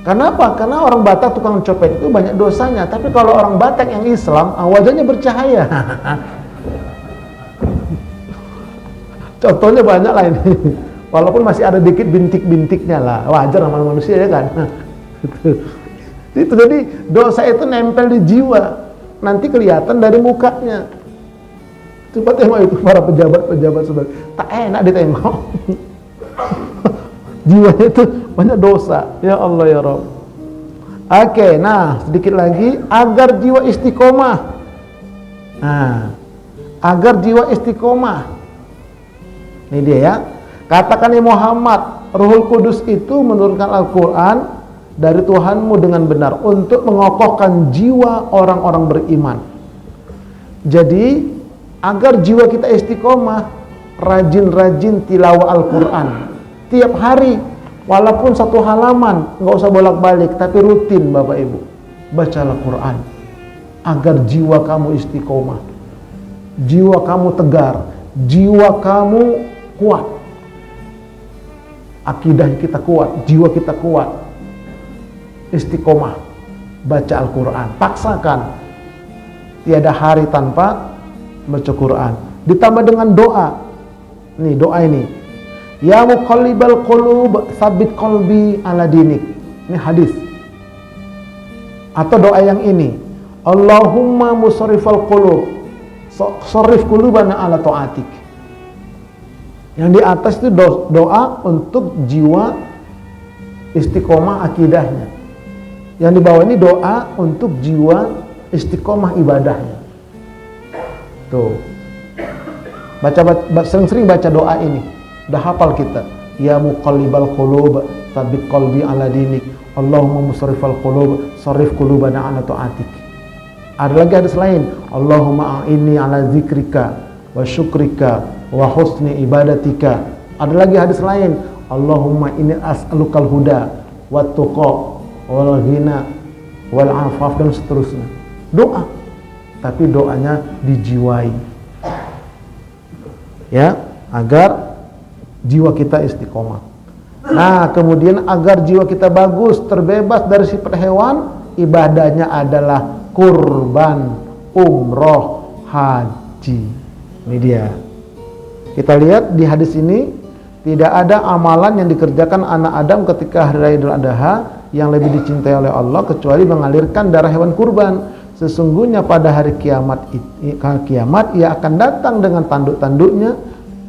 Kenapa? Karena orang Batak tukang copet itu banyak dosanya. Tapi kalau orang Batak yang Islam, wajahnya bercahaya. Contohnya banyak lah ini. Walaupun masih ada dikit bintik-bintiknya lah. Wajar namanya manusia ya kan. Itu jadi dosa itu nempel di jiwa. Nanti kelihatan dari mukanya. Coba tengok itu para pejabat-pejabat sebagai tak enak ditengok. Jiwanya itu banyak dosa. Ya Allah ya Rabb. Oke, nah sedikit lagi agar jiwa istiqomah. Nah, agar jiwa istiqomah. Ini dia ya. Katakan ya Muhammad, Ruhul Kudus itu menurunkan Al-Quran dari Tuhanmu dengan benar untuk mengokohkan jiwa orang-orang beriman. Jadi agar jiwa kita istiqomah, rajin-rajin tilawah Al-Quran tiap hari, walaupun satu halaman, nggak usah bolak-balik, tapi rutin Bapak Ibu baca Al-Quran agar jiwa kamu istiqomah, jiwa kamu tegar, jiwa kamu kuat, akidah kita kuat, jiwa kita kuat. Istiqomah baca Al-Quran, paksakan, tiada hari tanpa baca Quran. Ditambah dengan doa. Nih doa ini, ya muqallibal qulub tsabbit qalbi ala dinik. Ini hadis. Atau doa yang ini, Allahumma musarrifal qulub sarrif qulubana ala ta'atik. Yang di atas itu doa untuk jiwa istiqomah akidahnya. Yang di bawah ini doa untuk jiwa istiqomah ibadahnya. Tuh. Sering-sering baca doa ini. Udah hafal kita. Ya muqallibal qulub tsabbit qalbi ala dinik. Allahumma musarrifal qulub sarrif qulubana ala ta'atik. Ada lagi hadis lain, Allahumma a'inni ala zikrika wa syukrika wa husni ibadatika. Ada lagi hadis lain, Allahumma inni as'alukal huda wat tuqa wal ghina wal afaf, dan seterusnya. Doa, tapi doanya dijiwai. Ya, agar jiwa kita istiqomah. Nah, kemudian agar jiwa kita bagus, terbebas dari sifat hewan, ibadahnya adalah kurban, umroh, haji. Ini dia. Kita lihat di hadis ini, tidak ada amalan yang dikerjakan anak Adam ketika hari raya Idul Adha yang lebih dicintai oleh Allah kecuali mengalirkan darah hewan kurban. Sesungguhnya pada hari kiamat ia akan datang dengan tanduk-tanduknya,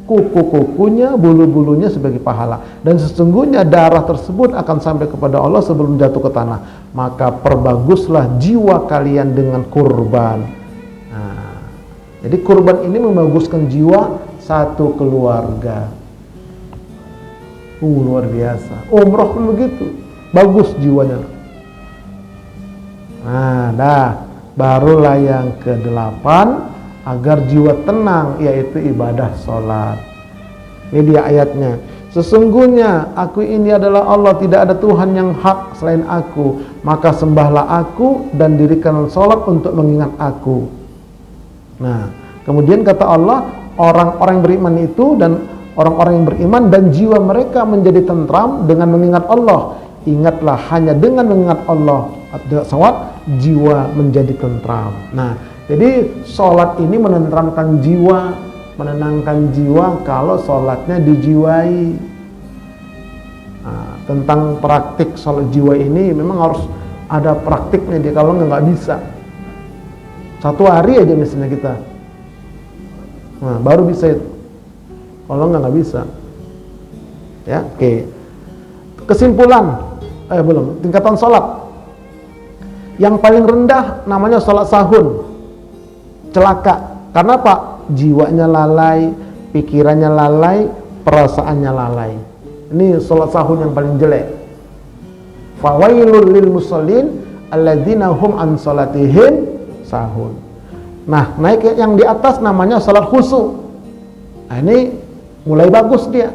kuku-kukunya, bulu-bulunya sebagai pahala. Dan sesungguhnya darah tersebut akan sampai kepada Allah sebelum jatuh ke tanah. Maka perbaguslah jiwa kalian dengan kurban. Nah, jadi kurban ini membaguskan jiwa satu keluarga. Luar biasa. Umroh pun begitu, bagus jiwanya. Nah, barulah yang ke-8, agar jiwa tenang, yaitu ibadah sholat. Ini dia ayatnya. Sesungguhnya aku ini adalah Allah, tidak ada Tuhan yang hak selain aku, maka sembahlah aku dan dirikan sholat untuk mengingat aku. Nah, kemudian kata Allah, orang-orang yang beriman itu dan orang-orang yang beriman dan jiwa mereka menjadi tentram dengan mengingat Allah. Ingatlah, hanya dengan mengingat Allah sholat, jiwa menjadi tentram. Nah, jadi sholat ini menenteramkan jiwa, menenangkan jiwa kalau sholatnya dijiwai. Nah, tentang praktik sholat jiwa ini memang harus ada praktiknya dia, kalau nggak bisa. Satu hari aja misalnya kita, nah baru bisa itu. Kalau nggak bisa. Ya, oke. Kesimpulan, belum, tingkatan sholat. Yang paling rendah namanya sholat sahun. Celaka. Karena apa? Jiwanya lalai, pikirannya lalai, perasaannya lalai. Ini sholat sahun yang paling jelek. Fawailul lil musallin alladzina hum an sholatihim sahun. Nah, naik yang di atas namanya sholat khusyuk. Nah, ini mulai bagus dia.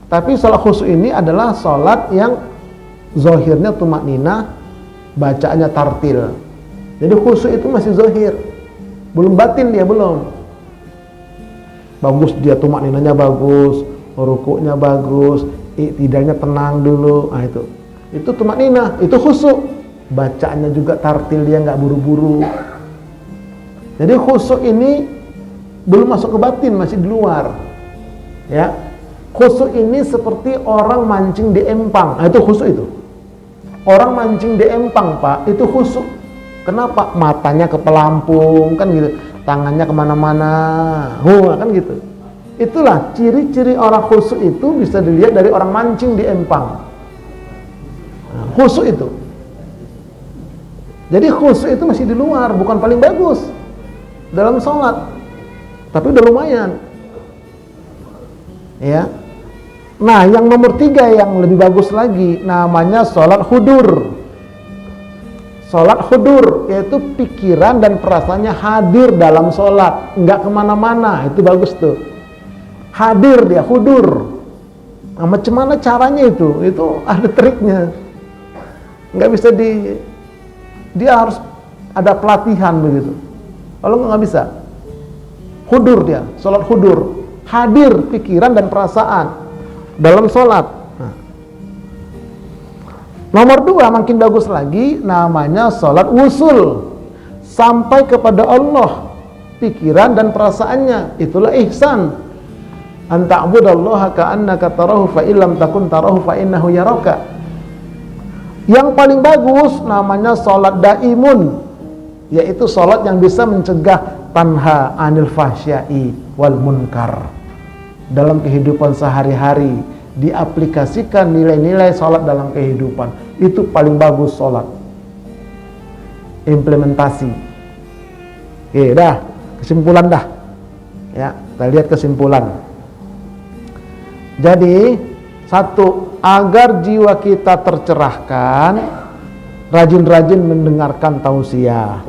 Tapi sholat khusyuk ini adalah sholat yang zahirnya tumakninah, bacaannya tartil. Jadi khusyuk itu masih zahir, belum batin dia, belum. Bagus dia, tumakninahnya bagus, rukuknya bagus, iktidalnya tenang dulu. Nah itu tumakninah, itu khusyuk. Bacaannya juga tartil, dia nggak buru-buru. Jadi khusyuk ini belum masuk ke batin, masih di luar. Ya, khusyuk ini seperti orang mancing di empang. Nah, itu khusyuk itu. Orang mancing di empang, Pak, itu khusyuk. Kenapa? Matanya ke pelampung, kan gitu. Tangannya kemana-mana, kan gitu. Itulah ciri-ciri orang khusyuk itu bisa dilihat dari orang mancing di empang. Nah, khusyuk itu. Jadi khusyuk itu masih di luar, bukan paling bagus. dalam sholat, tapi udah lumayan. Ya. Nah, yang nomor 3 yang lebih bagus lagi, namanya sholat hudur. Sholat hudur, yaitu pikiran dan perasaannya hadir dalam sholat, nggak kemana-mana. Itu bagus tuh. Hadir dia, hudur. Nah, macam mana caranya itu? Itu ada triknya. Nggak bisa dia harus ada pelatihan begitu. Kalau nggak bisa. Hudur dia, sholat hudur. Hadir pikiran dan perasaan dalam sholat. Nah. Nomor 2 makin bagus lagi, namanya sholat wusul, sampai kepada Allah pikiran dan perasaannya. Itulah ihsan. An ta'budallaha ka'annaka tarahu fa illam takun tarahu fa innahu yaraka. Yang paling bagus namanya sholat daimun, yaitu sholat yang bisa mencegah tanha anil fahsya'i wal munkar. Dalam kehidupan sehari-hari diaplikasikan nilai-nilai sholat dalam kehidupan, itu paling bagus sholat. Implementasi. Oke, dah kesimpulan dah. Ya, kita lihat kesimpulan. Jadi, 1, agar jiwa kita tercerahkan, rajin-rajin mendengarkan tausiah.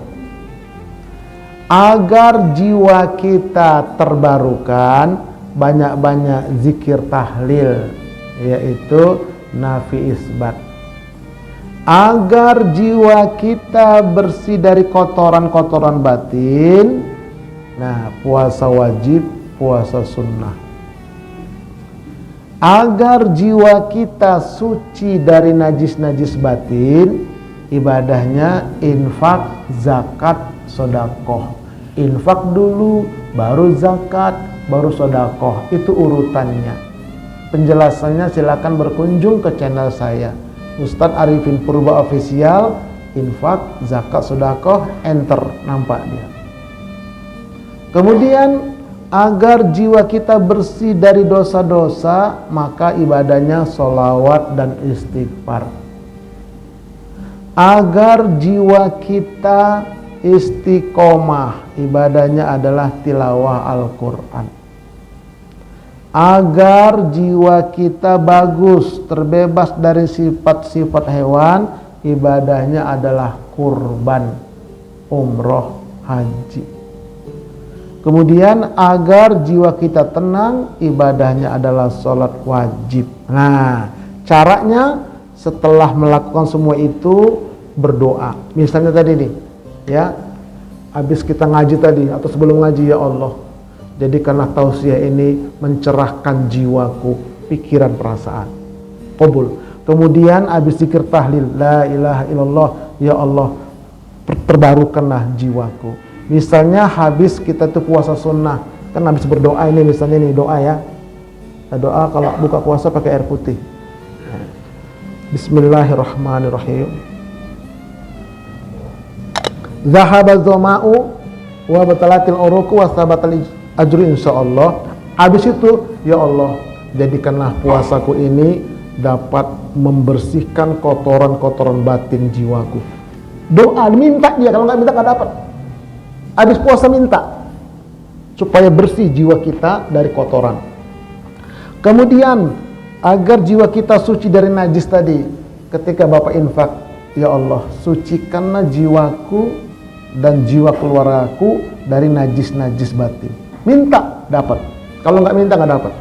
Agar jiwa kita terbarukan, banyak-banyak zikir tahlil, yaitu nafi isbat. Agar jiwa kita bersih dari kotoran-kotoran batin, nah, puasa wajib, puasa sunnah. Agar jiwa kita suci dari najis-najis batin, ibadahnya infak, zakat, sedekah. Infak dulu, baru zakat, baru sedekah. Itu urutannya. Penjelasannya silakan berkunjung ke channel saya, Ustadz Arifin Purba Official. Infak, zakat, sedekah, enter, nampak dia. Kemudian agar jiwa kita bersih dari dosa-dosa, maka ibadahnya sholawat dan istighfar. Agar jiwa kita istiqomah, ibadahnya adalah tilawah Al-Quran. Agar jiwa kita bagus, terbebas dari sifat-sifat hewan, ibadahnya adalah kurban, umroh, haji. Kemudian agar jiwa kita tenang, ibadahnya adalah sholat wajib. Nah, caranya setelah melakukan semua itu berdoa. Misalnya tadi nih, ya, habis kita ngaji tadi atau sebelum ngaji, ya Allah, jadikanlah tausiah ini mencerahkan jiwaku, pikiran, perasaan. Qabul. Kemudian habis zikir tahlil, la ilaha illallah, ya Allah, terbarukanlah jiwaku. Misalnya habis kita tuh puasa sunnah, kan habis berdoa ini, misalnya nih doa ya. Doa kalau buka puasa pakai air putih. Bismillahirrahmanirrahim. Zahaba dhama'u wa batalatil uruqu wa sabatal ajru insyaallah. Habis itu, ya Allah, jadikanlah puasaku ini dapat membersihkan kotoran-kotoran batin jiwaku. Doa, minta dia, kalau nggak minta nggak dapat. Habis puasa minta supaya bersih jiwa kita dari kotoran. Kemudian agar jiwa kita suci dari najis tadi, ketika Bapak infak, ya Allah, sucikanlah jiwaku dan jiwa keluargaku dari najis-najis batin. Minta, dapat. Kalau nggak minta nggak dapat.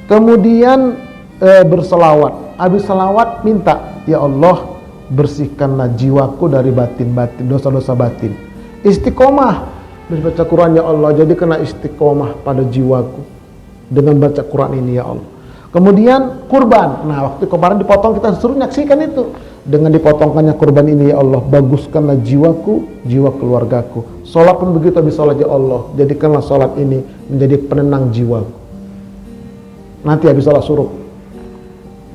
Kemudian berselawat. Habis selawat minta, ya Allah, bersihkanlah jiwaku dari batin-batin, dosa-dosa batin. Istiqomah, baca Quran, ya Allah, jadi kena istiqomah pada jiwaku dengan baca Quran ini, ya Allah. Kemudian kurban. Nah, waktu kemarin dipotong, kita suruh nyaksikan itu. Dengan dipotongkannya kurban ini, ya Allah, baguskanlah jiwaku, jiwa keluargaku. Sholat pun begitu, habis sholat, ya Allah, jadikanlah sholat ini menjadi penenang jiwaku. Nanti habis sholat suruh,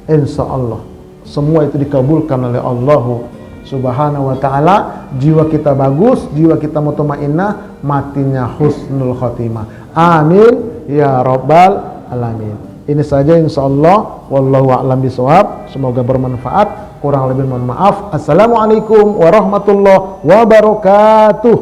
insya Allah semua itu dikabulkan oleh Allah Subhanahu wa ta'ala. Jiwa kita bagus, jiwa kita mutmainnah, matinya husnul khotimah. Amin ya rabbal alamin. Ini saja insyaallah, wallahu a'lam bishawab. Semoga bermanfaat. Kurang lebih mohon maaf. Assalamualaikum warahmatullahi wabarakatuh.